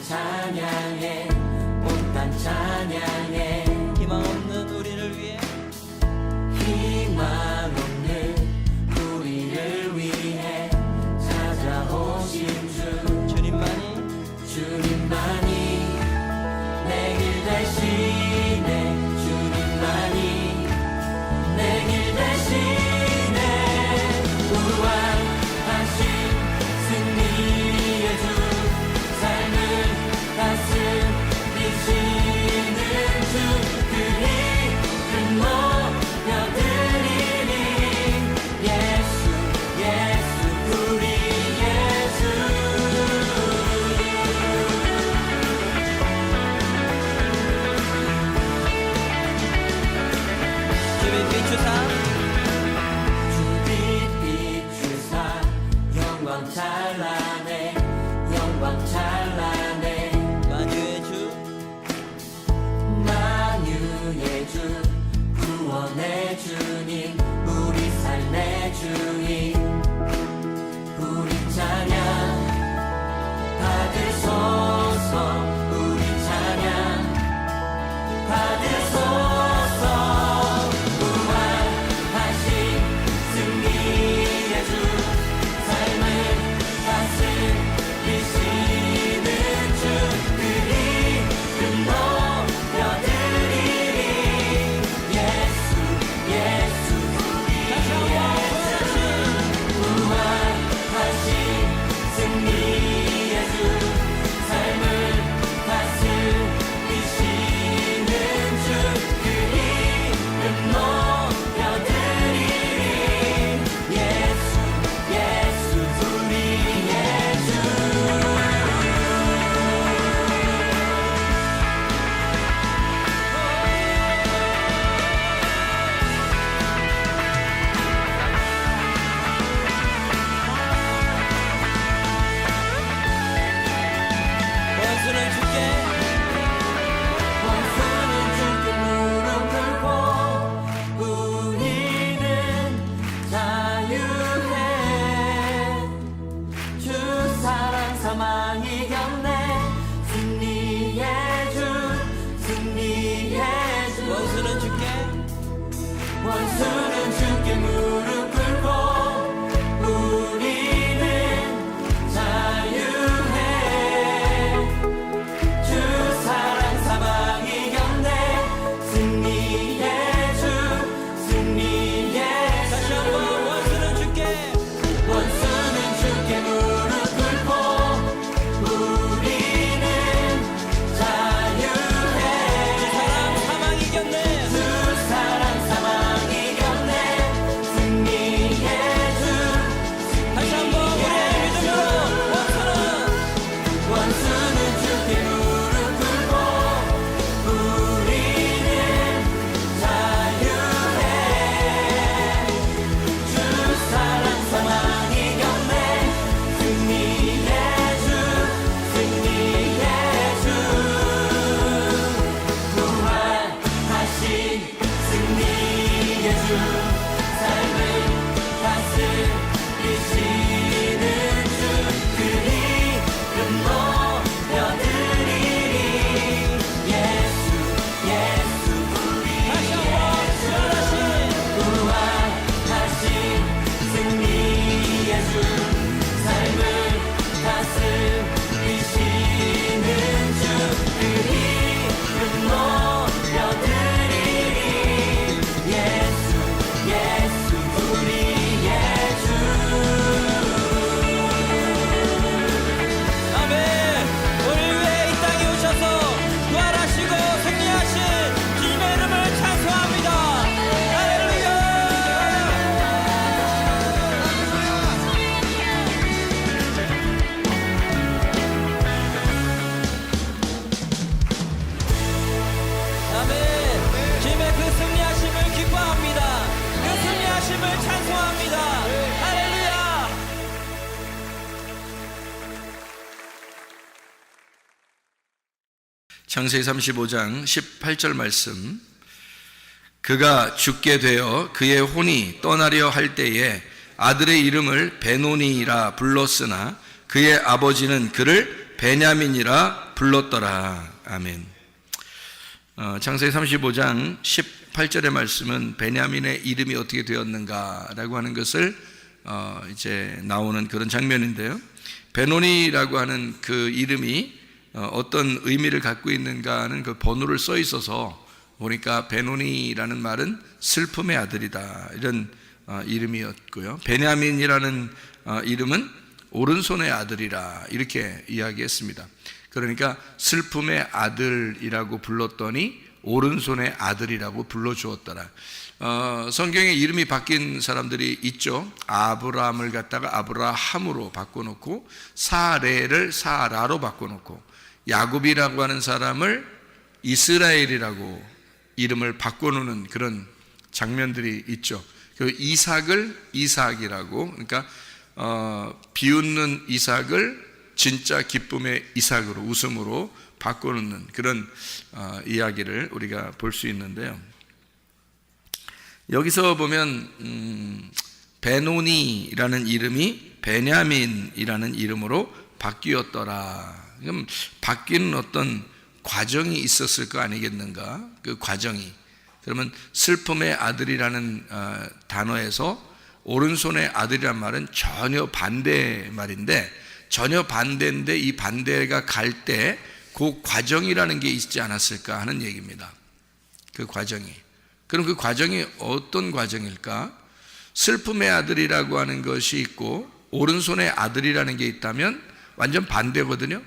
찬양해 온 땅 찬양해 희망 없는 우리를 위해 희망 없는 우리를 위해 찾아오신 주님만이 내 길 대신에 주님만이 내 길 대신에 우왕하신 승리의 주 삶을 다스리시는 주 그 이름 높여드리리 예수 예수 우리 예수 주빛 비추사 영광 찬란해 영광 찬란해 만유의 주 만유의 주 구원의 주님 우리 삶의 주님 우리 찬양 받으소서 우리 찬양 받으소서 원수는 주께 무릎 꿇고 우리는 자유해 주 사랑 사망 이겼네 승리의 주 승리의 주 다시 한번 원수는 주께 무릎 꿇고 우리는 자유해 주 사랑 사망 이겼네 주 사랑 사망 창세기 35장 18절 말씀. 그가 죽게 되어 그의 혼이 떠나려 할 때에 아들의 이름을 베노니라 불렀으나 그의 아버지는 그를 베냐민이라 불렀더라. 아멘. 창세기 35장 18절의 말씀은 베냐민의 이름이 어떻게 되었는가라고 하는 것을 이제 나오는 그런 장면인데요. 베노니라고 하는 그 이름이 어떤 의미를 갖고 있는가는 그 번호를 써 있어서 보니까 베노니라는 말은 슬픔의 아들이다, 이런 이름이었고요. 베냐민이라는 이름은 오른손의 아들이라, 이렇게 이야기했습니다. 그러니까 슬픔의 아들이라고 불렀더니 오른손의 아들이라고 불러주었더라. 성경에 이름이 바뀐 사람들이 있죠. 아브라함을 갖다가 아브라함으로 바꿔놓고, 사레를 사라로 바꿔놓고, 야곱이라고 하는 사람을 이스라엘이라고 이름을 바꿔놓는 그런 장면들이 있죠. 그 이삭을 이삭이라고, 그러니까 비웃는 이삭을 진짜 기쁨의 이삭으로, 웃음으로 바꿔놓는 그런 이야기를 우리가 볼 수 있는데요. 여기서 보면 베노니라는 이름이 베냐민이라는 이름으로 바뀌었더라. 그럼 바뀌는 어떤 과정이 있었을 거 아니겠는가? 그 과정이, 그러면 슬픔의 아들이라는 단어에서 오른손의 아들이란 말은 전혀 반대 말인데, 전혀 반대인데 이 반대가 갈 때 그 과정이라는 게 있지 않았을까 하는 얘기입니다. 그 과정이. 그럼 그 과정이 어떤 과정일까? 슬픔의 아들이라고 하는 것이 있고 오른손의 아들이라는 게 있다면 완전 반대거든요.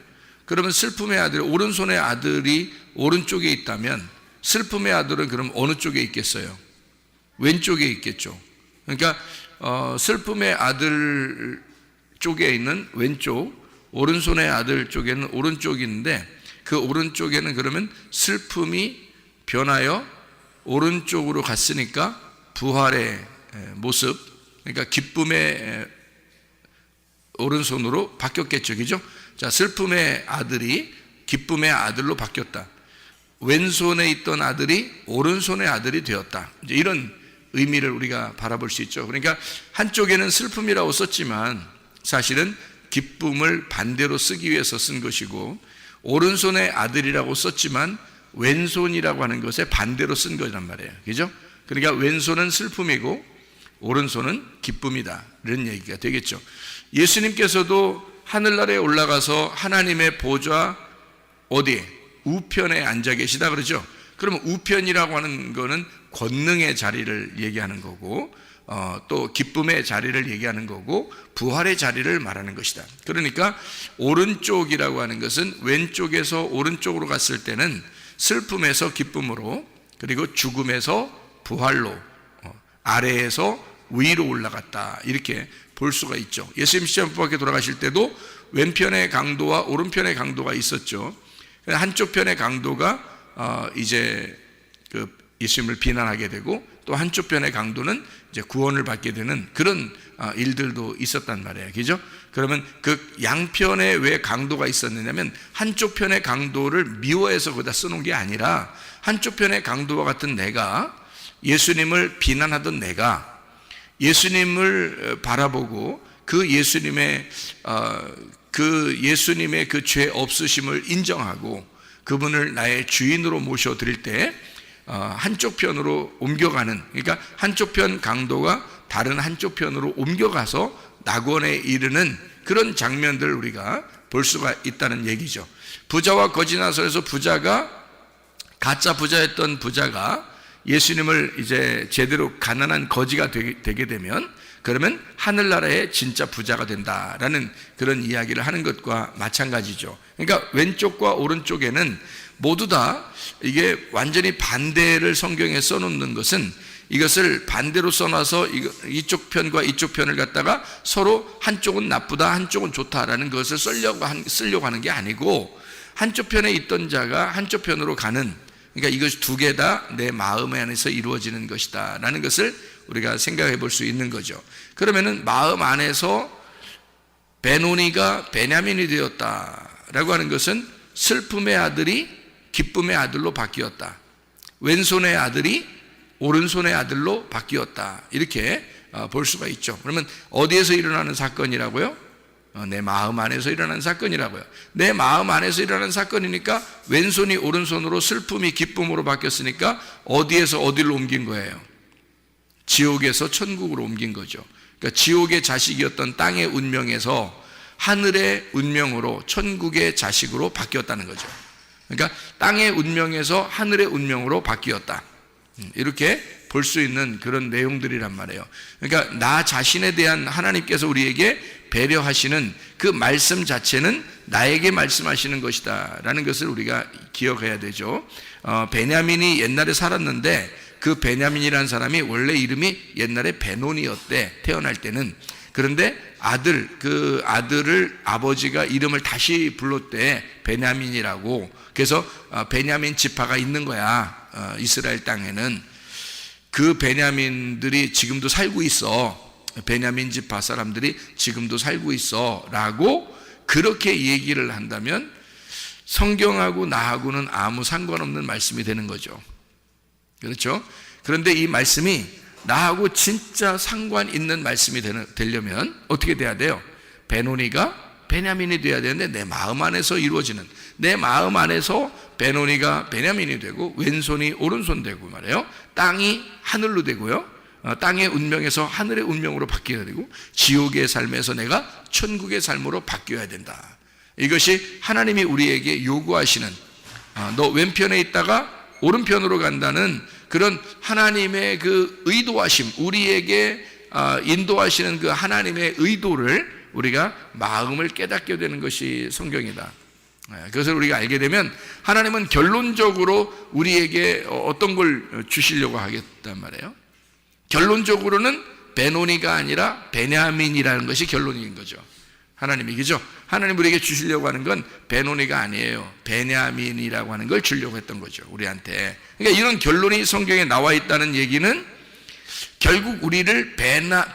그러면 슬픔의 아들, 오른손의 아들이 오른쪽에 있다면 슬픔의 아들은 그럼 어느 쪽에 있겠어요? 왼쪽에 있겠죠. 그러니까 슬픔의 아들 쪽에 있는 왼쪽, 오른손의 아들 쪽에는 오른쪽인데, 그 오른쪽에는 그러면 슬픔이 변하여 오른쪽으로 갔으니까 부활의 모습, 그러니까 기쁨의 오른손으로 바뀌었겠죠. 그죠? 자, 슬픔의 아들이 기쁨의 아들로 바뀌었다. 왼손에 있던 아들이 오른손의 아들이 되었다. 이제 이런 의미를 우리가 바라볼 수 있죠. 그러니까 한쪽에는 슬픔이라고 썼지만 사실은 기쁨을 반대로 쓰기 위해서 쓴 것이고, 오른손의 아들이라고 썼지만 왼손이라고 하는 것에 반대로 쓴 거란 말이에요. 그죠? 그러니까 왼손은 슬픔이고 오른손은 기쁨이다, 이런 얘기가 되겠죠. 예수님께서도 하늘나라에 올라가서 하나님의 보좌 어디에? 우편에 앉아 계시다 그러죠. 그러면 우편이라고 하는 거는 권능의 자리를 얘기하는 거고, 또 기쁨의 자리를 얘기하는 거고, 부활의 자리를 말하는 것이다. 그러니까 오른쪽이라고 하는 것은 왼쪽에서 오른쪽으로 갔을 때는 슬픔에서 기쁨으로, 그리고 죽음에서 부활로, 아래에서 위로 올라갔다, 이렇게 볼 수가 있죠. 예수님 십자가 밖에 돌아가실 때도 왼편의 강도와 오른편의 강도가 있었죠. 한쪽 편의 강도가 이제 그 예수님을 비난하게 되고, 또 한쪽 편의 강도는 이제 구원을 받게 되는 그런 일들도 있었단 말이에요. 그죠? 그러면 그 양편에 왜 강도가 있었느냐면, 한쪽 편의 강도를 미워해서 거기다 써놓은 게 아니라, 한쪽 편의 강도와 같은 내가, 예수님을 비난하던 내가 예수님을 바라보고 그 예수님의 그 죄 없으심을 인정하고 그분을 나의 주인으로 모셔드릴 때 한쪽 편으로 옮겨가는, 그러니까 한쪽 편 강도가 다른 한쪽 편으로 옮겨가서 낙원에 이르는 그런 장면들을 우리가 볼 수가 있다는 얘기죠. 부자와 거지 나서에서 부자가, 가짜 부자였던 부자가 예수님을 이제 제대로 가난한 거지가 되게 되면, 그러면 하늘나라의 진짜 부자가 된다라는 그런 이야기를 하는 것과 마찬가지죠. 그러니까 왼쪽과 오른쪽에는 모두 다 이게 완전히 반대를 성경에 써놓는 것은, 이것을 반대로 써놔서 이쪽 편과 이쪽 편을 갖다가 서로 한쪽은 나쁘다, 한쪽은 좋다라는 것을 쓰려고 하는 게 아니고, 한쪽 편에 있던 자가 한쪽 편으로 가는, 그러니까 이것이 두 개 다 내 마음 안에서 이루어지는 것이다 라는 것을 우리가 생각해 볼 수 있는 거죠. 그러면은 마음 안에서 베노니가 베냐민이 되었다라고 하는 것은 슬픔의 아들이 기쁨의 아들로 바뀌었다, 왼손의 아들이 오른손의 아들로 바뀌었다, 이렇게 볼 수가 있죠. 그러면 어디에서 일어나는 사건이라고요? 내 마음 안에서 일어난 사건이라고요. 내 마음 안에서 일어난 사건이니까 왼손이 오른손으로 슬픔이 기쁨으로 바뀌었으니까 어디에서 어디로 옮긴 거예요? 지옥에서 천국으로 옮긴 거죠. 그러니까 지옥의 자식이었던 땅의 운명에서 하늘의 운명으로 천국의 자식으로 바뀌었다는 거죠. 그러니까 땅의 운명에서 하늘의 운명으로 바뀌었다. 이렇게 볼 수 있는 그런 내용들이란 말이에요. 그러니까 나 자신에 대한 하나님께서 우리에게 배려하시는 그 말씀 자체는 나에게 말씀하시는 것이다 라는 것을 우리가 기억해야 되죠. 베냐민이 옛날에 살았는데 그 베냐민이라는 사람이 원래 이름이 옛날에 베논이었대, 태어날 때는. 그런데 그 아들을 아버지가 이름을 다시 불렀대, 베냐민이라고. 그래서 베냐민 지파가 있는 거야, 이스라엘 땅에는. 그 베냐민들이 지금도 살고 있어, 베냐민 지파 사람들이 지금도 살고 있어 라고 그렇게 얘기를 한다면 성경하고 나하고는 아무 상관없는 말씀이 되는 거죠. 그렇죠? 그런데 이 말씀이 나하고 진짜 상관 있는 말씀이 되려면 어떻게 돼야 돼요? 베노니가 베냐민이 돼야 되는데 내 마음 안에서 이루어지는, 내 마음 안에서 베노니가 베냐민이 되고 왼손이 오른손 되고 말이에요. 땅이 하늘로 되고요, 땅의 운명에서 하늘의 운명으로 바뀌어야 되고 지옥의 삶에서 내가 천국의 삶으로 바뀌어야 된다. 이것이 하나님이 우리에게 요구하시는, 너 왼편에 있다가 오른편으로 간다는 그런 하나님의 그 의도하심, 우리에게 인도하시는 그 하나님의 의도를 우리가 마음을 깨닫게 되는 것이 성경이다. 그것을 우리가 알게 되면 하나님은 결론적으로 우리에게 어떤 걸 주시려고 하겠단 말이에요. 결론적으로는 베노니가 아니라 베냐민이라는 것이 결론인 거죠. 하나님이, 그죠? 하나님 우리에게 주시려고 하는 건 베노니가 아니에요. 베냐민이라고 하는 걸 주려고 했던 거죠, 우리한테. 그러니까 이런 결론이 성경에 나와 있다는 얘기는 결국 우리를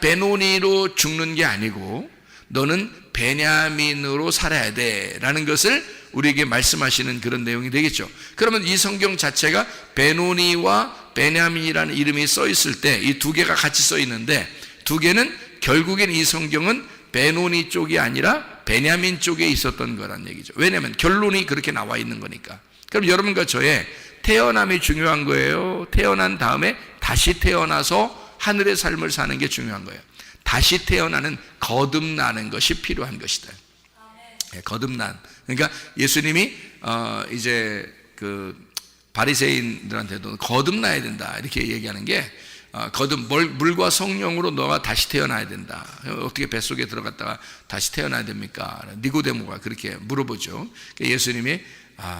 베노니로 죽는 게 아니고 너는 베냐민으로 살아야 돼 라는 것을 우리에게 말씀하시는 그런 내용이 되겠죠. 그러면 이 성경 자체가 베노니와 베냐민이라는 이름이 써 있을 때 이 두 개가 같이 써 있는데, 두 개는 결국엔 이 성경은 베노니 쪽이 아니라 베냐민 쪽에 있었던 거란 얘기죠. 왜냐하면 결론이 그렇게 나와 있는 거니까. 그럼 여러분과 저의 태어남이 중요한 거예요? 태어난 다음에 다시 태어나서 하늘의 삶을 사는 게 중요한 거예요? 다시 태어나는, 거듭나는 것이 필요한 것이다. 거듭난. 그러니까 예수님이 이제 그 바리새인들한테도 거듭나야 된다 이렇게 얘기하는 게, 물과 성령으로 너가 다시 태어나야 된다. 어떻게 뱃속에 들어갔다가 다시 태어나야 됩니까? 니고데모가 그렇게 물어보죠. 예수님이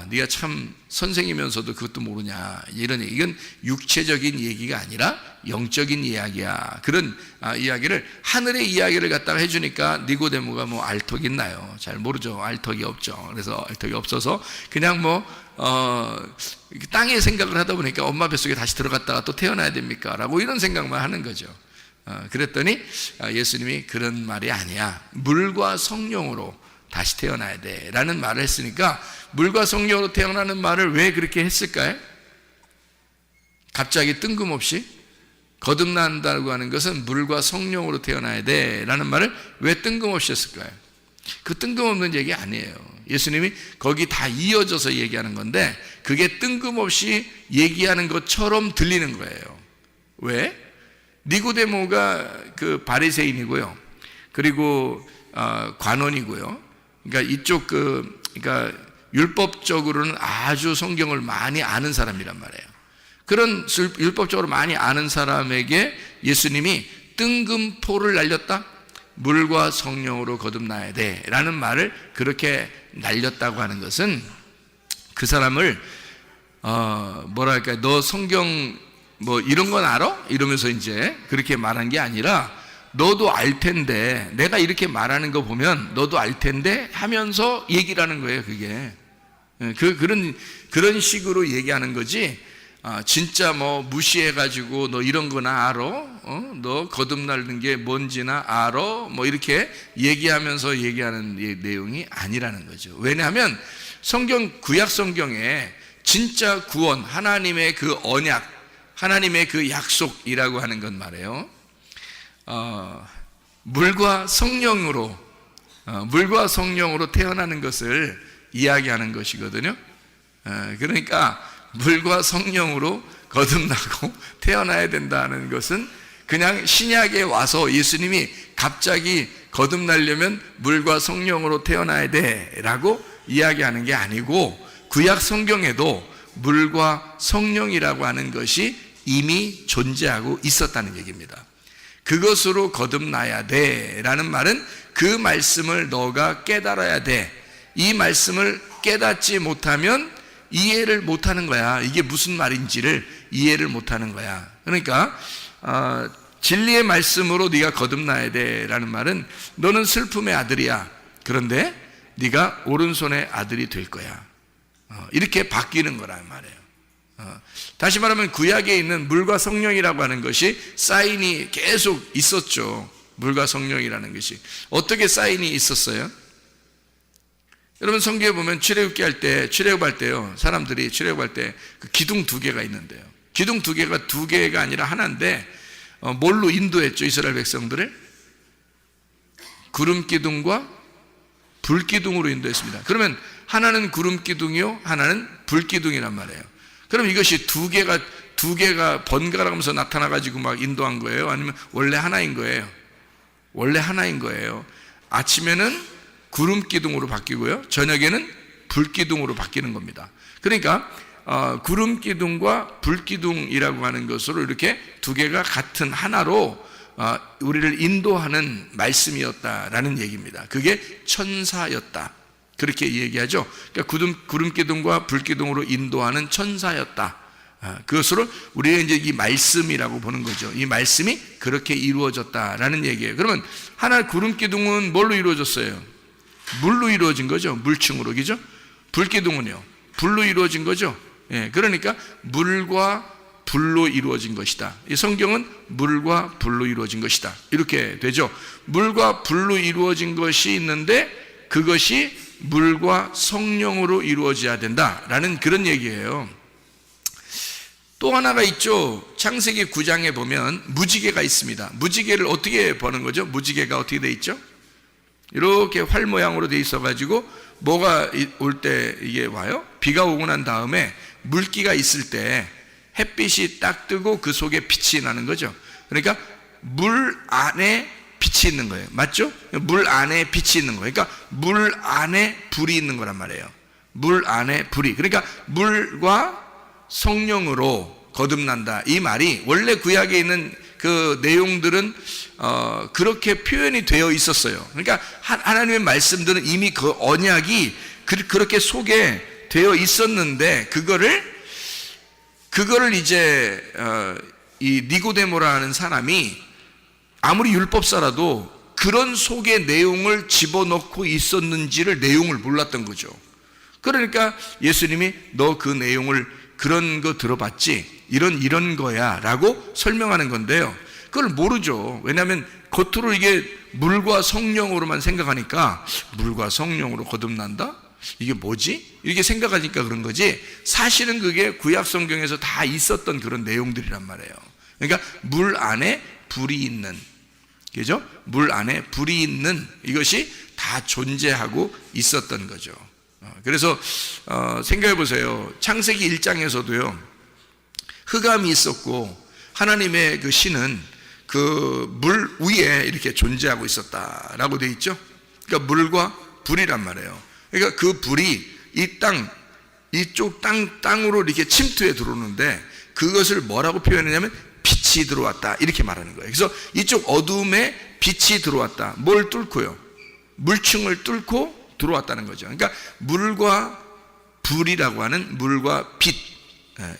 네가 참 선생이면서도 그것도 모르냐, 이런 얘기. 이건 육체적인 얘기가 아니라 영적인 이야기야. 그런 이야기를, 하늘의 이야기를 갖다가 해주니까 니고데모가 뭐 알턱이 있나요? 잘 모르죠. 알턱이 없죠. 그래서 알턱이 없어서 그냥 땅의 생각을 하다 보니까 엄마 뱃속에 다시 들어갔다가 또 태어나야 됩니까? 라고 이런 생각만 하는 거죠. 그랬더니 예수님이 그런 말이 아니야, 물과 성령으로 다시 태어나야 돼 라는 말을 했으니까, 물과 성령으로 태어나는 말을 왜 그렇게 했을까요? 갑자기 뜬금없이 거듭난다고 하는 것은 물과 성령으로 태어나야 돼 라는 말을 왜 뜬금없이 했을까요? 그 뜬금없는 얘기 아니에요. 예수님이 거기 다 이어져서 얘기하는 건데 그게 뜬금없이 얘기하는 것처럼 들리는 거예요. 왜? 니고데모가 그 바리새인이고요, 그리고 관원이고요. 그러니까 이쪽 그러니까 율법적으로는 아주 성경을 많이 아는 사람이란 말이에요. 그런 율법적으로 많이 아는 사람에게 예수님이 뜬금포를 날렸다? 물과 성령으로 거듭나야 돼 라는 말을 그렇게 날렸다고 하는 것은 그 사람을 뭐랄까, 너 성경 뭐 이런 건 알아? 이러면서 이제 그렇게 말한 게 아니라, 너도 알 텐데, 내가 이렇게 말하는 거 보면 너도 알 텐데 하면서 얘기를 하는 거예요. 그게 그런 식으로 얘기하는 거지, 진짜 뭐 무시해가지고 너 이런 거나 알아? 너 거듭나는 게 뭔지나 알아? 뭐 이렇게 얘기하면서 얘기하는 내용이 아니라는 거죠. 왜냐하면 구약 성경에 진짜 구원, 하나님의 그 언약, 하나님의 그 약속이라고 하는 건 말이에요, 물과 성령으로 물과 성령으로 태어나는 것을 이야기하는 것이거든요. 그러니까 물과 성령으로 거듭나고 태어나야 된다는 것은 그냥 신약에 와서 예수님이 갑자기 거듭나려면 물과 성령으로 태어나야 돼라고 이야기하는 게 아니고, 구약 성경에도 물과 성령이라고 하는 것이 이미 존재하고 있었다는 얘기입니다. 그것으로 거듭나야 돼라는 말은 그 말씀을 너가 깨달아야 돼. 이 말씀을 깨닫지 못하면 이해를 못하는 거야. 이게 무슨 말인지를 이해를 못하는 거야. 그러니까 진리의 말씀으로 네가 거듭나야 돼라는 말은 너는 슬픔의 아들이야. 그런데 네가 오른손의 아들이 될 거야. 이렇게 바뀌는 거란 말이에요. 다시 말하면 구약에 있는 물과 성령이라고 하는 것이 사인이 계속 있었죠. 물과 성령이라는 것이 어떻게 사인이 있었어요? 여러분 성경에 보면 출애굽할 때요, 사람들이 출애굽할 때 그 기둥 2개가 있는데요, 기둥 2개가 2개가 아니라 하나인데 뭘로 인도했죠? 이스라엘 백성들을 구름 기둥과 불 기둥으로 인도했습니다. 그러면 하나는 구름 기둥이요, 하나는 불 기둥이란 말이에요. 그럼 이것이 2개가 번갈아 가면서 나타나 가지고 막 인도한 거예요? 아니면 원래 하나인 거예요? 원래 하나인 거예요. 아침에는 구름 기둥으로 바뀌고요, 저녁에는 불 기둥으로 바뀌는 겁니다. 그러니까 구름 기둥과 불 기둥이라고 하는 것으로 이렇게 2개가 같은 하나로 우리를 인도하는 말씀이었다라는 얘기입니다. 그게 천사였다, 그렇게 얘기하죠. 그러니까 구름 기둥과 불 기둥으로 인도하는 천사였다. 그것으로 우리가 이제 이 말씀이라고 보는 거죠. 이 말씀이 그렇게 이루어졌다라는 얘기예요. 그러면 하나 구름 기둥은 뭘로 이루어졌어요? 물로 이루어진 거죠. 물층으로, 그죠? 불 기둥은요, 불로 이루어진 거죠. 예, 그러니까 물과 불로 이루어진 것이다. 이 성경은 물과 불로 이루어진 것이다, 이렇게 되죠. 물과 불로 이루어진 것이 있는데 그것이 물과 성령으로 이루어져야 된다라는 그런 얘기예요. 또 하나가 있죠. 창세기 9장에 보면 무지개가 있습니다. 무지개를 어떻게 보는 거죠? 무지개가 어떻게 돼 있죠? 이렇게 활 모양으로 돼 있어 가지고 뭐가 올 때 이게 와요? 비가 오고 난 다음에 물기가 있을 때 햇빛이 딱 뜨고 그 속에 빛이 나는 거죠. 그러니까 물 안에 빛이 있는 거예요. 맞죠? 물 안에 빛이 있는 거예요. 그러니까 물 안에 불이 있는 거란 말이에요. 물 안에 불이. 그러니까 물과 성령으로 거듭난다, 이 말이 원래 구약에 있는 그 내용들은 그렇게 표현이 되어 있었어요. 그러니까 하나님의 말씀들은 이미 그 언약이 그렇게 속에 되어 있었는데 그거를 이제 이 니고데모라는 사람이 아무리 율법사라도 그런 속의 내용을 집어넣고 있었는지를 내용을 몰랐던 거죠. 그러니까 예수님이 너 그 내용을 그런 거 들어봤지? 이런 거야 라고 설명하는 건데요, 그걸 모르죠. 왜냐하면 겉으로 이게 물과 성령으로만 생각하니까 물과 성령으로 거듭난다? 이게 뭐지? 이렇게 생각하니까 그런 거지, 사실은 그게 구약 성경에서 다 있었던 그런 내용들이란 말이에요. 그러니까 물 안에 불이 있는, 그죠? 물 안에 불이 있는 이것이 다 존재하고 있었던 거죠. 그래서 생각해 보세요. 창세기 1장에서도요 흑암이 있었고 하나님의 그 신은 그 물 위에 이렇게 존재하고 있었다라고 되어 있죠. 그러니까 물과 불이란 말이에요. 그러니까 그 불이 이쪽 땅으로 이렇게 침투해 들어오는데 그것을 뭐라고 표현했냐면 빛이 들어왔다, 이렇게 말하는 거예요. 그래서 이쪽 어둠에 빛이 들어왔다. 뭘 뚫고요? 물층을 뚫고 들어왔다는 거죠. 그러니까 물과 불이라고 하는 물과 빛,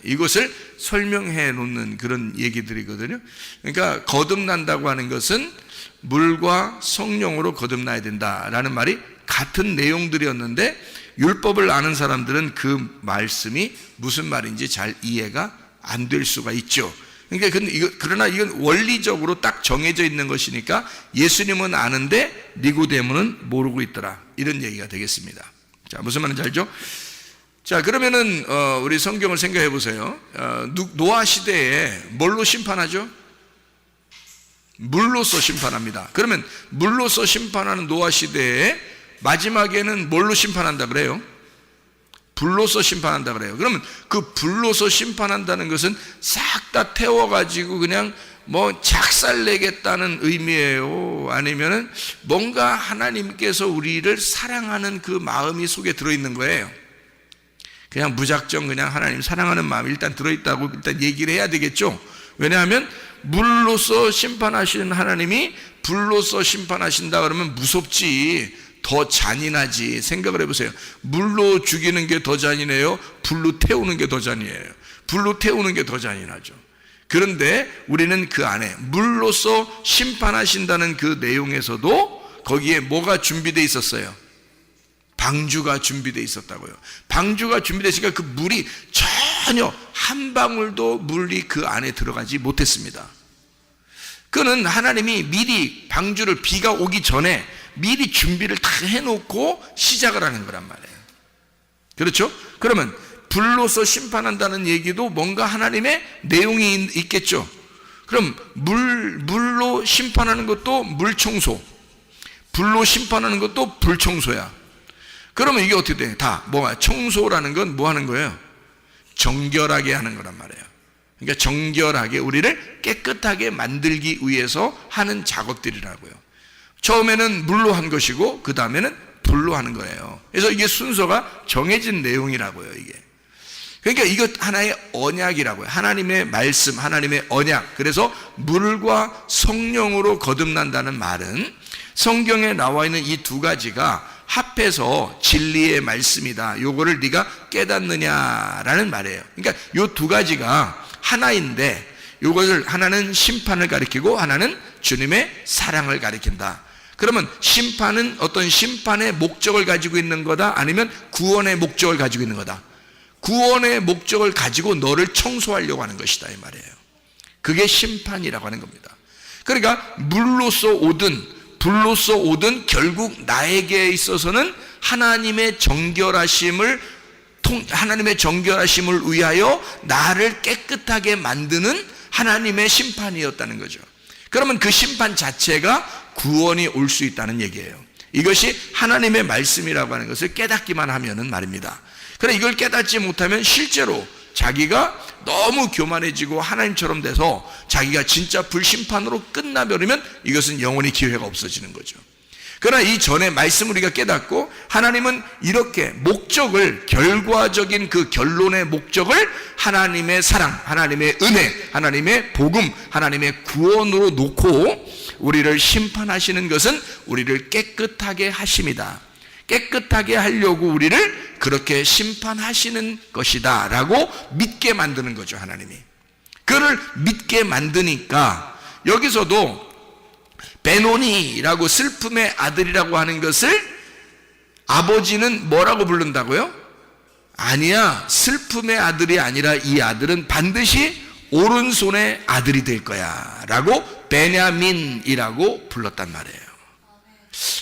이것을 설명해 놓는 그런 얘기들이거든요. 그러니까 거듭난다고 하는 것은 물과 성령으로 거듭나야 된다라는 말이 같은 내용들이었는데 율법을 아는 사람들은 그 말씀이 무슨 말인지 잘 이해가 안 될 수가 있죠. 그러니까 그러나 이건 원리적으로 딱 정해져 있는 것이니까 예수님은 아는데 니고데모는 모르고 있더라, 이런 얘기가 되겠습니다. 자, 무슨 말인지 알죠? 자, 그러면은 우리 성경을 생각해 보세요. 노아 시대에 뭘로 심판하죠? 물로서 심판합니다. 그러면 물로서 심판하는 노아 시대에 마지막에는 뭘로 심판한다 그래요? 불로서 심판한다 그래요. 그러면 그 불로서 심판한다는 것은 싹 다 태워가지고 그냥 뭐 작살내겠다는 의미예요? 아니면은 뭔가 하나님께서 우리를 사랑하는 그 마음이 속에 들어있는 거예요? 그냥 무작정 그냥 하나님 사랑하는 마음이 일단 들어있다고 일단 얘기를 해야 되겠죠? 왜냐하면 물로서 심판하시는 하나님이 불로서 심판하신다 그러면 무섭지, 더 잔인하지. 생각을 해보세요. 물로 죽이는 게 더 잔인해요? 불로 태우는 게 더 잔인해요? 불로 태우는 게 더 잔인하죠. 그런데 우리는 그 안에 물로서 심판하신다는 그 내용에서도 거기에 뭐가 준비되어 있었어요? 방주가 준비되어 있었다고요. 방주가 준비되어 있으니까 그 물이 전혀 한 방울도 물이 그 안에 들어가지 못했습니다. 그는 하나님이 미리 방주를, 비가 오기 전에 미리 준비를 다 해놓고 시작을 하는 거란 말이에요. 그렇죠? 그러면 불로서 심판한다는 얘기도 뭔가 하나님의 내용이 있겠죠. 그럼 물로 심판하는 것도 물청소, 불로 심판하는 것도 불청소야. 그러면 이게 어떻게 돼? 다 뭐가, 청소라는 건 뭐 하는 거예요? 정결하게 하는 거란 말이에요. 그러니까 정결하게 우리를 깨끗하게 만들기 위해서 하는 작업들이라고요. 처음에는 물로 한 것이고 그 다음에는 불로 하는 거예요. 그래서 이게 순서가 정해진 내용이라고요, 이게. 그러니까 이것 하나의 언약이라고요. 하나님의 말씀, 하나님의 언약. 그래서 물과 성령으로 거듭난다는 말은 성경에 나와 있는 이 두 가지가 합해서 진리의 말씀이다. 요거를 네가 깨닫느냐라는 말이에요. 그러니까 요 두 가지가 하나인데, 요것을 하나는 심판을 가리키고 하나는 주님의 사랑을 가리킨다. 그러면 심판은 어떤 심판의 목적을 가지고 있는 거다, 아니면 구원의 목적을 가지고 있는 거다? 구원의 목적을 가지고 너를 청소하려고 하는 것이다, 이 말이에요. 그게 심판이라고 하는 겁니다. 그러니까 물로서 오든 불로서 오든 결국 나에게 있어서는 하나님의 정결하심을 위하여 나를 깨끗하게 만드는 하나님의 심판이었다는 거죠. 그러면 그 심판 자체가 구원이 올 수 있다는 얘기예요. 이것이 하나님의 말씀이라고 하는 것을 깨닫기만 하면은 말입니다. 그러나 이걸 깨닫지 못하면 실제로 자기가 너무 교만해지고 하나님처럼 돼서 자기가 진짜 불심판으로 끝나버리면 이것은 영원히 기회가 없어지는 거죠. 그러나 이 전에 말씀을 우리가 깨닫고 하나님은 이렇게 목적을, 결과적인 그 결론의 목적을 하나님의 사랑, 하나님의 은혜, 하나님의 복음, 하나님의 구원으로 놓고 우리를 심판하시는 것은 우리를 깨끗하게 하심이다. 깨끗하게 하려고 우리를 그렇게 심판하시는 것이다 라고 믿게 만드는 거죠, 하나님이. 그를 믿게 만드니까 여기서도 베노니라고, 슬픔의 아들이라고 하는 것을 아버지는 뭐라고 부른다고요? 아니야, 슬픔의 아들이 아니라 이 아들은 반드시 오른손의 아들이 될 거야 라고 베냐민이라고 불렀단 말이에요.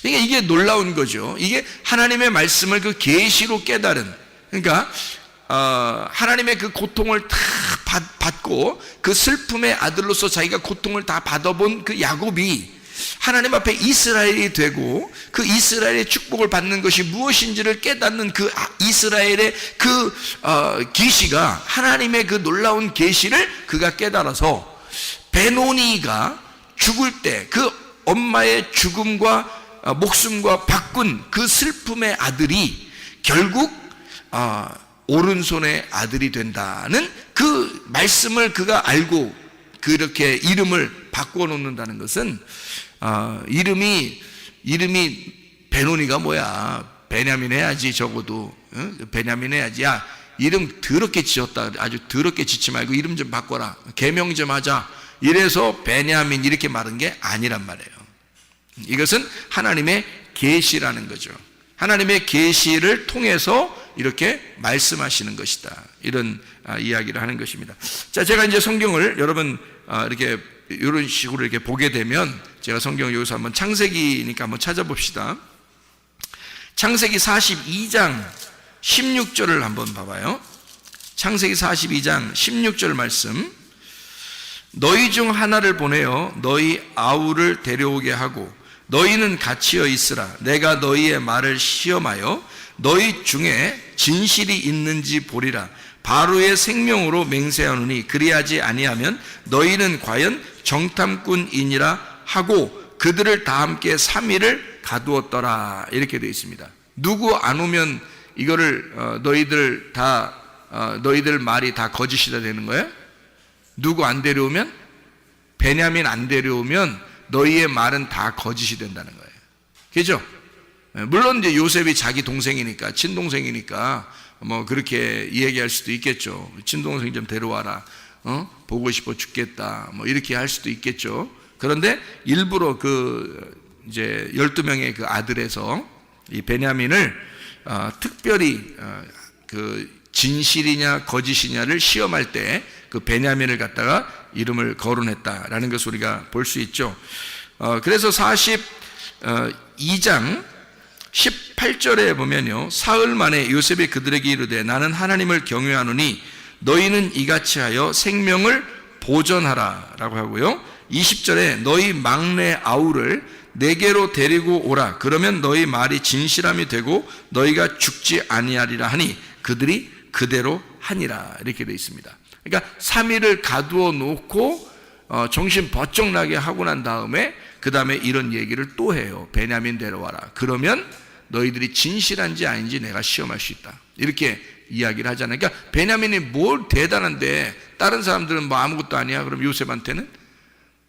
그러니까 이게 놀라운 거죠. 이게 하나님의 말씀을 그 계시로 깨달은, 그러니까 하나님의 그 고통을 다 받고 그 슬픔의 아들로서 자기가 고통을 다 받아본 그 야곱이 하나님 앞에 이스라엘이 되고 그 이스라엘의 축복을 받는 것이 무엇인지를 깨닫는 그 이스라엘의 그 계시가, 하나님의 그 놀라운 계시를 그가 깨달아서 베노니가 죽을 때 그 엄마의 죽음과 목숨과 바꾼 그 슬픔의 아들이 결국 오른손의 아들이 된다는 그 말씀을 그가 알고 그렇게 이름을 바꿔 놓는다는 것은 이름이 베노니가 뭐야, 베냐민 해야지, 적어도 베냐민 해야지. 야, 이름 더럽게 지었다, 아주 더럽게 짓지 말고 이름 좀 바꿔라, 개명 좀 하자, 이래서 베냐민 이렇게 말한 게 아니란 말이에요. 이것은 하나님의 계시라는 거죠. 하나님의 계시를 통해서 이렇게 말씀하시는 것이다, 이런 이야기를 하는 것입니다. 자, 제가 이제 성경을 여러분 이렇게 이런 식으로 이렇게 보게 되면, 제가 성경을 여기서 한번 창세기니까 한번 찾아봅시다. 창세기 42장 16절을 한번 봐봐요. 창세기 42장 16절 말씀. 너희 중 하나를 보내어 너희 아우를 데려오게 하고 너희는 갇히어 있으라. 내가 너희의 말을 시험하여 너희 중에 진실이 있는지 보리라. 바로의 생명으로 맹세하노니 그리하지 아니하면 너희는 과연 정탐꾼이니라 하고 그들을 다 함께 3일을 가두었더라. 이렇게 되어 있습니다. 누구 안 오면 이거를 너희들 말이 다 거짓이다 되는 거예요? 누구 안 데려오면? 베냐민 안 데려오면 너희의 말은 다 거짓이 된다는 거예요. 그죠? 물론 이제 요셉이 자기 동생이니까, 친동생이니까 뭐 그렇게 얘기할 수도 있겠죠. 친동생 좀 데려와라. 보고 싶어 죽겠다. 뭐 이렇게 할 수도 있겠죠. 그런데 일부러 이제 12명의 그 아들에서 이 베냐민을 특별히 진실이냐 거짓이냐를 시험할 때 그 베냐민을 갖다가 이름을 거론했다라는 것을 우리가 볼 수 있죠. 그래서 42장 18절에 보면요, 사흘 만에 요셉이 그들에게 이르되 나는 하나님을 경외하노니 너희는 이같이 하여 생명을 보전하라 라고 하고요, 20절에 너희 막내 아우를 내게로 데리고 오라. 그러면 너희 말이 진실함이 되고 너희가 죽지 아니하리라 하니 그들이 그대로 하니라. 이렇게 되어 있습니다. 그러니까 3일을 가두어 놓고 정신 버쩍 나게 하고 난 다음에 그 다음에 이런 얘기를 또 해요. 베냐민 데려와라. 그러면 너희들이 진실한지 아닌지 내가 시험할 수 있다. 이렇게 이야기를 하잖아요. 그러니까 베냐민이 뭘 대단한데 다른 사람들은 뭐 아무것도 아니야. 그럼 요셉한테는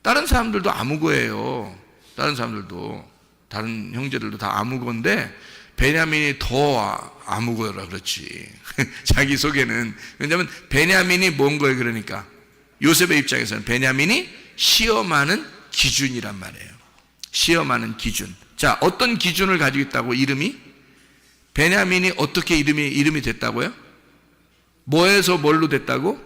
다른 사람들도 아무거예요. 다른 사람들도, 다른 형제들도 다 아무건데 베냐민이 더 아무거라 그렇지. 자기 속에는. 왜냐하면 베냐민이 뭔 거예요? 그러니까 요셉의 입장에서는 베냐민이 시험하는 기준이란 말이에요. 시험하는 기준. 자, 어떤 기준을 가지고 있다고? 이름이? 베냐민이 어떻게 이름이 됐다고요? 뭐에서 뭘로 됐다고?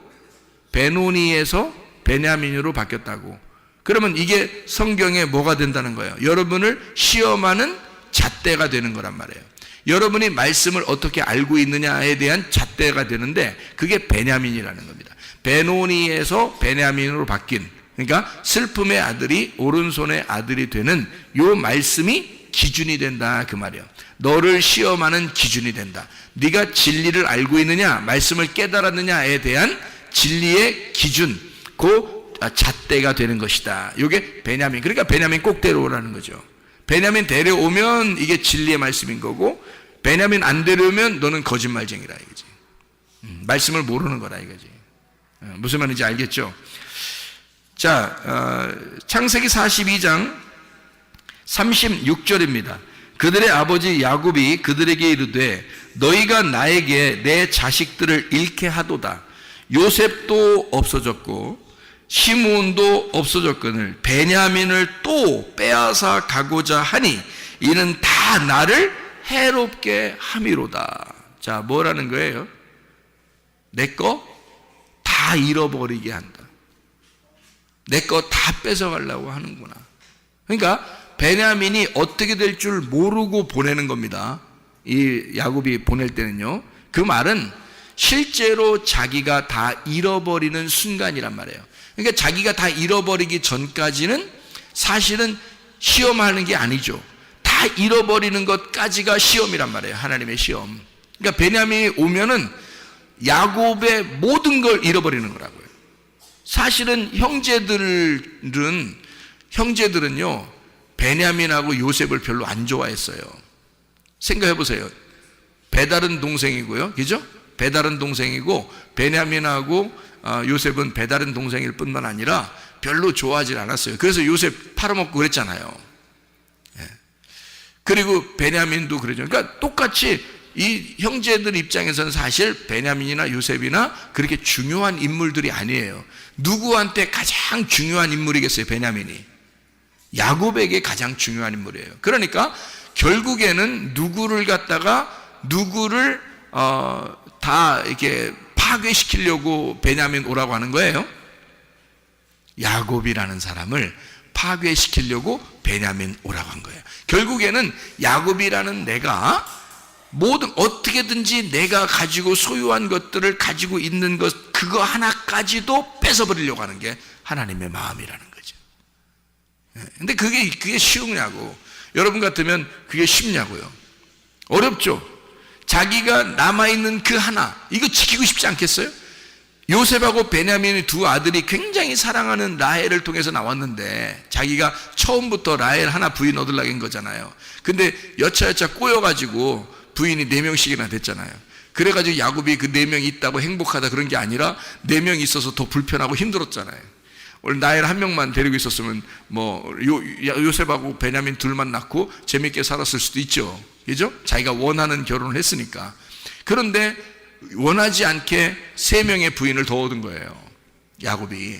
베노니에서 베냐민으로 바뀌었다고. 그러면 이게 성경에 뭐가 된다는 거예요? 여러분을 시험하는 잣대가 되는 거란 말이에요. 여러분이 말씀을 어떻게 알고 있느냐에 대한 잣대가 되는데 그게 베냐민이라는 겁니다. 베노니에서 베냐민으로 바뀐, 그러니까 슬픔의 아들이 오른손의 아들이 되는 요 말씀이 기준이 된다 그 말이에요. 너를 시험하는 기준이 된다. 네가 진리를 알고 있느냐, 말씀을 깨달았느냐에 대한 진리의 기준, 그 잣대가 되는 것이다. 이게 베냐민. 그러니까 베냐민 꼭 데려오라는 거죠. 베냐민 데려오면 이게 진리의 말씀인 거고, 베냐민 안 데려오면 너는 거짓말쟁이라 이거지. 말씀을 모르는 거라 이거지. 무슨 말인지 알겠죠? 자, 창세기 42장 36절입니다. 그들의 아버지 야곱이 그들에게 이르되 너희가 나에게 내 자식들을 잃게 하도다. 요셉도 없어졌고 시므온도 없어졌거늘 베냐민을 또 빼앗아 가고자 하니 이는 다 나를 해롭게 함이로다. 자, 뭐라는 거예요? 내 거 다 잃어버리게 한다. 내 거 다 뺏어가려고 하는구나. 그러니까 베냐민이 어떻게 될 줄 모르고 보내는 겁니다. 이 야곱이 보낼 때는요. 그 말은 실제로 자기가 다 잃어버리는 순간이란 말이에요. 그러니까 자기가 다 잃어버리기 전까지는 사실은 시험하는 게 아니죠. 다 잃어버리는 것까지가 시험이란 말이에요. 하나님의 시험. 그러니까 베냐민이 오면은 야곱의 모든 걸 잃어버리는 거라고요. 사실은 형제들은요 베냐민하고 요셉을 별로 안 좋아했어요. 생각해 보세요. 배다른 동생이고요, 그죠? 배다른 동생이고 베냐민하고 요셉은 배다른 동생일 뿐만 아니라 별로 좋아하지 않았어요. 그래서 요셉 팔아먹고 그랬잖아요. 예. 그리고 베냐민도 그러죠. 그러니까 똑같이 이 형제들 입장에서는 사실 베냐민이나 요셉이나 그렇게 중요한 인물들이 아니에요. 누구한테 가장 중요한 인물이겠어요? 베냐민이 야곱에게 가장 중요한 인물이에요. 그러니까 결국에는 누구를 다 이렇게 파괴시키려고 베냐민 오라고 하는 거예요. 야곱이라는 사람을 파괴시키려고 베냐민 오라고 한 거예요. 결국에는 야곱이라는 내가 모든 어떻게든지 내가 가지고 소유한 것들을 가지고 있는 것, 그 그거 하나까지도 뺏어버리려고 하는 게 하나님의 마음이라는 거죠. 근데 그게 쉬우냐고. 여러분 같으면 그게 쉽냐고요. 어렵죠. 자기가 남아있는 그 하나, 이거 지키고 싶지 않겠어요? 요셉하고 베냐민의 두 아들이 굉장히 사랑하는 라헬을 통해서 나왔는데 자기가 처음부터 라헬 하나 부인 얻으려고 한 거잖아요. 근데 여차여차 꼬여가지고 부인이 4명씩이나 됐잖아요. 그래가지고 야곱이 그 4명이 있다고 행복하다 그런 게 아니라 4명이 있어서 더 불편하고 힘들었잖아요. 원래 라헬 한 명만 데리고 있었으면 뭐 요셉하고 베냐민 둘만 낳고 재밌게 살았을 수도 있죠. 그죠? 자기가 원하는 결혼을 했으니까. 그런데 원하지 않게 3명의 부인을 더 얻은 거예요. 야곱이.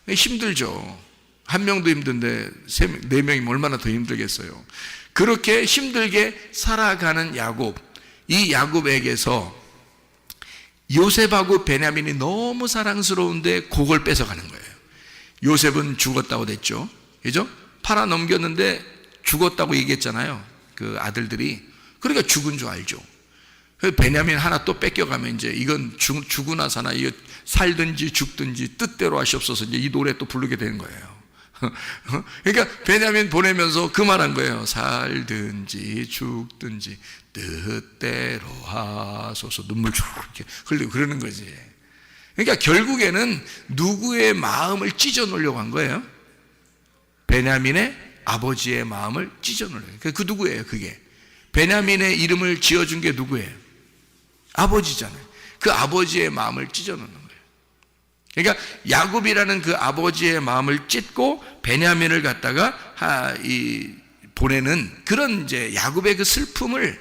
힘들죠. 한 명도 힘든데 4명이면 얼마나 더 힘들겠어요. 그렇게 힘들게 살아가는 야곱. 이 야곱에게서 요셉하고 베냐민이 너무 사랑스러운데 그걸 뺏어가는 거예요. 요셉은 죽었다고 됐죠. 그죠? 팔아 넘겼는데 죽었다고 얘기했잖아요. 그 아들들이. 그러니까 죽은 줄 알죠. 베냐민 하나 또 뺏겨가면 이제 이건 죽으나 사나 이거 살든지 죽든지 뜻대로 하시옵소서 이제 이 노래 또 부르게 되는 거예요. 그러니까 베냐민 보내면서 그 말한 거예요. 살든지 죽든지 뜻대로 하소서. 눈물 이렇게 흘리고 그러는 거지. 그러니까 결국에는 누구의 마음을 찢어 놓으려고 한 거예요? 베냐민의 아버지의 마음을 찢어 놓으려고. 그 누구예요? 그게 베냐민의 이름을 지어준 게 누구예요? 아버지잖아요. 그 아버지의 마음을 찢어 놓는 거예요. 그러니까 야곱이라는 그 아버지의 마음을 찢고 베냐민을 갖다가 보내는 그런 이제 야곱의 그 슬픔을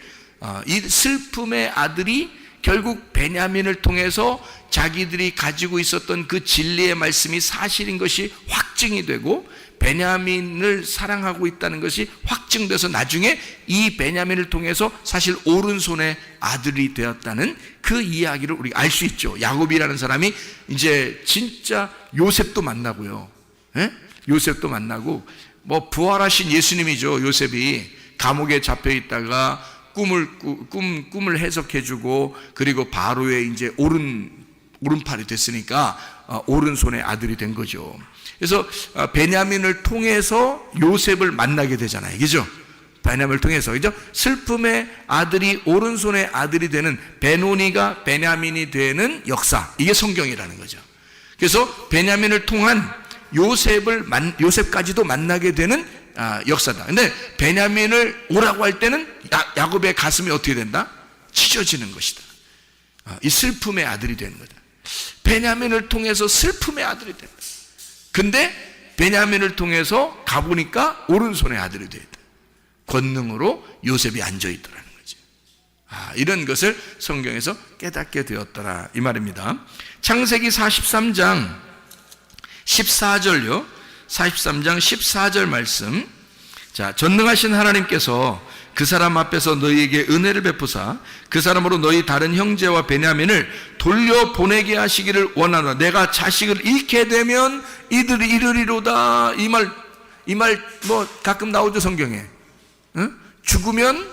이 슬픔의 아들이 결국 베냐민을 통해서 자기들이 가지고 있었던 그 진리의 말씀이 사실인 것이 확증이 되고 베냐민을 사랑하고 있다는 것이 확증돼서 나중에 이 베냐민을 통해서 사실 오른손의 아들이 되었다는 그 이야기를 우리가 알 수 있죠. 야곱이라는 사람이 이제 진짜 요셉도 만나고요. 요셉도 만나고 뭐 부활하신 예수님이죠. 요셉이 감옥에 잡혀 있다가 꿈을 해석해주고 그리고 바로의 이제 오른팔이 됐으니까 오른손의 아들이 된 거죠. 그래서 베냐민을 통해서 요셉을 만나게 되잖아요. 그죠? 베냐민을 통해서. 그죠? 슬픔의 아들이 오른손의 아들이 되는 베노니가 베냐민이 되는 역사. 이게 성경이라는 거죠. 그래서 베냐민을 통한 요셉까지도 만나게 되는 역사다. 근데 베냐민을 오라고 할 때는 야곱의 가슴이 어떻게 된다? 찢어지는 것이다. 이 슬픔의 아들이 되는 거다. 베냐민을 통해서 슬픔의 아들이 된다. 근데 베냐민을 통해서 가보니까 오른손의 아들이 되었다. 권능으로 요셉이 앉아있더라는 거죠. 이런 것을 성경에서 깨닫게 되었더라 이 말입니다. 창세기 43장 14절요. 43장 14절 말씀. 자, 전능하신 하나님께서 그 사람 앞에서 너희에게 은혜를 베푸사 그 사람으로 너희 다른 형제와 베냐민을 돌려보내게 하시기를 원하노라. 내가 자식을 잃게 되면 이들이 이르리로다. 이 말 뭐 가끔 나오죠 성경에. 죽으면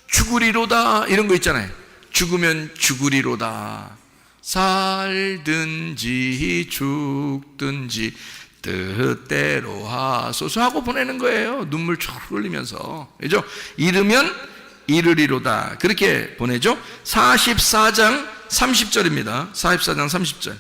죽으리로다 이런 거 있잖아요. 죽으면 죽으리로다. 살든지 죽든지 뜻대로 하소서 하고 보내는 거예요. 눈물 쫙 흘리면서. 그죠? 이르면 이르리로다. 그렇게 보내죠. 44장 30절입니다. 44장 30절.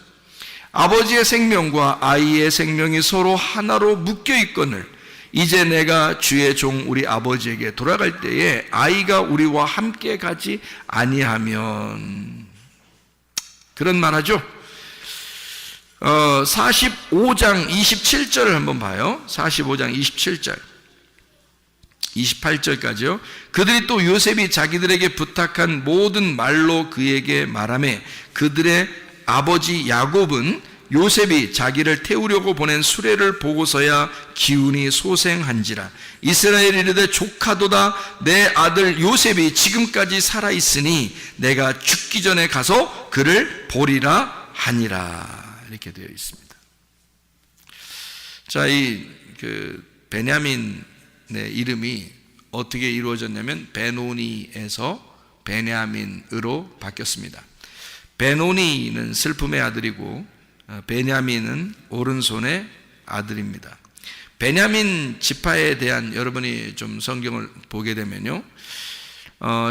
아버지의 생명과 아이의 생명이 서로 하나로 묶여 있거늘 이제 내가 주의 종 우리 아버지에게 돌아갈 때에 아이가 우리와 함께 가지 아니하면. 그런 말하죠. 45장 27절을 한번 봐요. 45장 27절 28절까지요. 그들이 또 요셉이 자기들에게 부탁한 모든 말로 그에게 말하며 그들의 아버지 야곱은 요셉이 자기를 태우려고 보낸 수레를 보고서야 기운이 소생한지라. 이스라엘이 이르되 조카도다. 내 아들 요셉이 지금까지 살아있으니 내가 죽기 전에 가서 그를 보리라 하니라. 이렇게 되어 있습니다. 자, 베냐민의 이름이 어떻게 이루어졌냐면 베노니에서 베냐민으로 바뀌었습니다. 베노니는 슬픔의 아들이고 베냐민은 오른손의 아들입니다. 베냐민 지파에 대한 여러분이 좀 성경을 보게 되면요,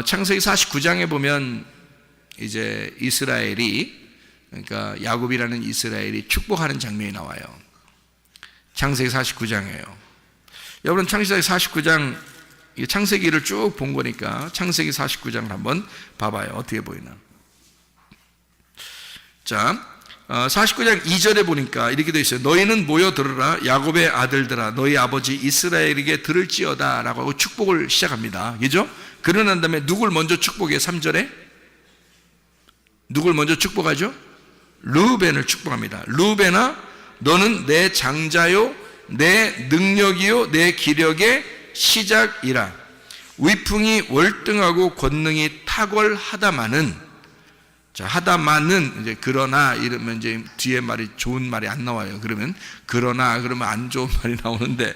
창세기 49장에 보면 이제 이스라엘이, 그러니까 야곱이라는 이스라엘이 축복하는 장면이 나와요. 창세기 49장이에요. 여러분 창세기 49장, 창세기를 쭉 본 거니까 창세기 49장을 한번 봐봐요. 어떻게 보이나. 자, 49장 2절에 보니까 이렇게 되어 있어요. 너희는 모여 들으라. 야곱의 아들들아, 너희 아버지 이스라엘에게 들을지어다 라고 하고 축복을 시작합니다. 그죠? 그러고 난 다음에 누굴 먼저 축복해요? 3절에 누굴 먼저 축복하죠? 르우벤을 축복합니다. 르우벤아, 너는 내 장자요 내 능력이요 내 기력의 시작이라. 위풍이 월등하고 권능이 탁월하다마는, 자, 하다마는 이제 그러나 이러면 이제 뒤에 말이 좋은 말이 안 나와요. 그러면 그러나 그러면 안 좋은 말이 나오는데,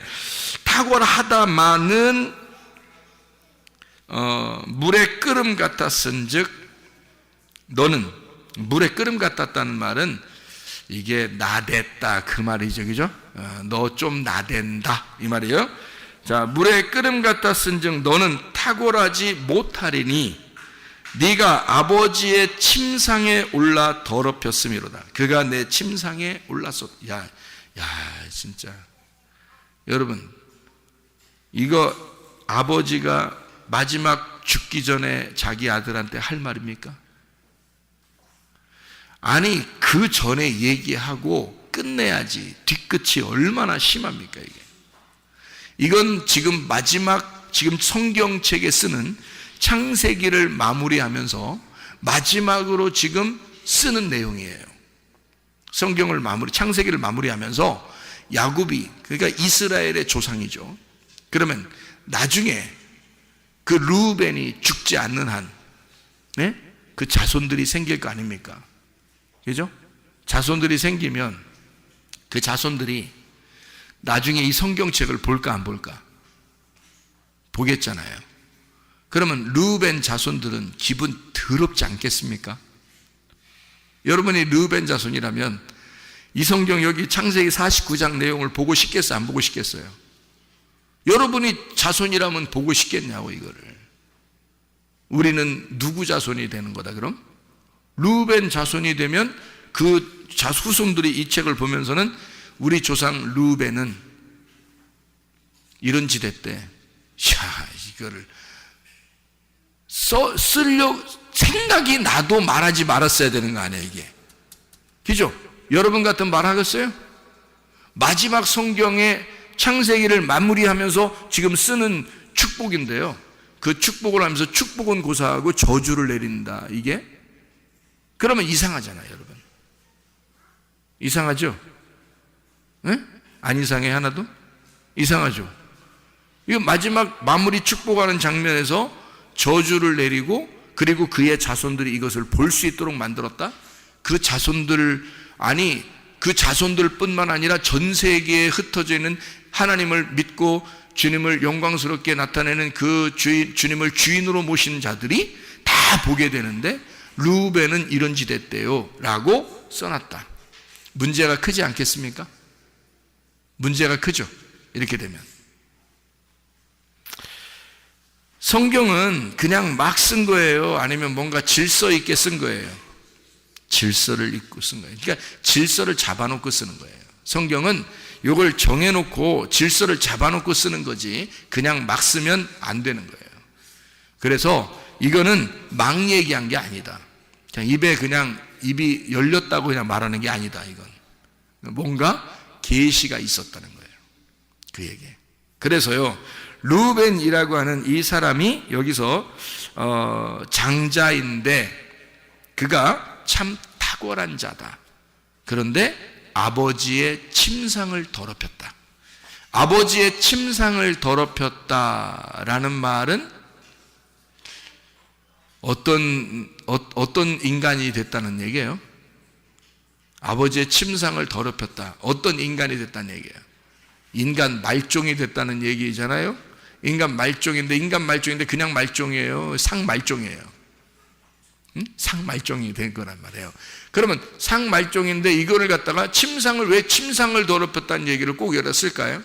탁월하다마는 물의 끓음 같았은즉, 너는 물의 끓음 같았다는 말은 이게 나댔다 그 말이죠, 그죠? 너 좀 나댄다 이 말이에요. 자, 물의 끓음 같았은즉 너는 탁월하지 못하리니 네가 아버지의 침상에 올라 더럽혔음이로다. 그가 내 침상에 올랐어. 야, 진짜 여러분, 이거 아버지가 마지막 죽기 전에 자기 아들한테 할 말입니까? 아니, 그 전에 얘기하고 끝내야지. 뒤끝이 얼마나 심합니까 이게. 이건 지금 마지막, 지금 성경책에 쓰는 창세기를 마무리하면서 마지막으로 지금 쓰는 내용이에요. 성경을 창세기를 마무리하면서 야곱이, 그러니까 이스라엘의 조상이죠. 그러면 나중에 그 르우벤이 죽지 않는 한, 네? 그 자손들이 생길 거 아닙니까? 그죠? 자손들이 생기면 그 자손들이 나중에 이 성경책을 볼까 안 볼까? 보겠잖아요. 그러면 르우벤 자손들은 기분 더럽지 않겠습니까? 여러분이 르우벤 자손이라면 이 성경 여기 창세기 49장 내용을 보고 싶겠어요? 안 보고 싶겠어요? 여러분이 자손이라면 보고 싶겠냐고 이거를. 우리는 누구 자손이 되는 거다 그럼? 르우벤 자손이 되면 그 후손들이 이 책을 보면서는 우리 조상 르우벤은 이런 짓 했대. 이거를 쓰려고 생각이 나도 말하지 말았어야 되는 거 아니에요 이게. 그죠? 여러분 같은 말 하겠어요? 마지막 성경의 창세기를 마무리하면서 지금 쓰는 축복인데요, 그 축복을 하면서 축복은 고사하고 저주를 내린다 이게? 그러면 이상하잖아요 여러분. 이상하죠? 네? 안 이상해 하나도? 이상하죠? 이거 마지막 마무리 축복하는 장면에서 저주를 내리고 그리고 그의 자손들이 이것을 볼 수 있도록 만들었다? 그 자손들, 아니 그 자손들 뿐만 아니라 전 세계에 흩어져 있는 하나님을 믿고 주님을 영광스럽게 나타내는 그 주님을 주인으로 모신 자들이 다 보게 되는데 르우벤은 이런 짓 했대요 라고 써놨다. 문제가 크지 않겠습니까? 문제가 크죠 이렇게 되면. 성경은 그냥 막 쓴 거예요? 아니면 뭔가 질서 있게 쓴 거예요? 질서를 읽고 쓴 거예요. 그러니까 질서를 잡아놓고 쓰는 거예요. 성경은 이걸 정해놓고 질서를 잡아놓고 쓰는 거지 그냥 막 쓰면 안 되는 거예요. 그래서 이거는 막 얘기한 게 아니다. 그냥 입이 열렸다고 그냥 말하는 게 아니다. 이건 뭔가 계시가 있었다는 거예요. 그에게. 그래서요, 르우벤이라고 하는 이 사람이 여기서 장자인데 그가 참 탁월한 자다. 그런데 아버지의 침상을 더럽혔다. 아버지의 침상을 더럽혔다라는 말은 어떤 인간이 됐다는 얘기예요? 아버지의 침상을 더럽혔다. 어떤 인간이 됐다는 얘기예요? 인간 말종이 됐다는 얘기잖아요. 인간 말종인데 그냥 말종이에요? 상말종이에요? 상말종이 된 거란 말이에요. 그러면 상말종인데 이거를 갖다가 왜 침상을 더럽혔다는 얘기를 꼭 여기다 쓸까요?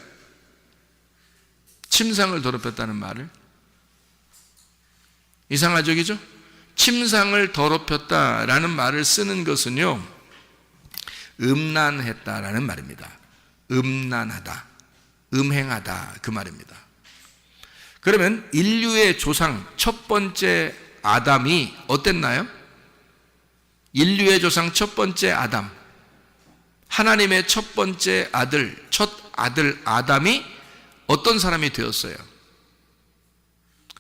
침상을 더럽혔다는 말을 이상하죠, 그죠? 침상을 더럽혔다라는 말을 쓰는 것은요, 음란했다라는 말입니다. 음란하다, 음행하다, 그 말입니다. 그러면 인류의 조상 첫 번째 아담이 어땠나요? 인류의 조상 첫 번째 아담, 하나님의 첫 번째 아들, 첫 아들 아담이 어떤 사람이 되었어요?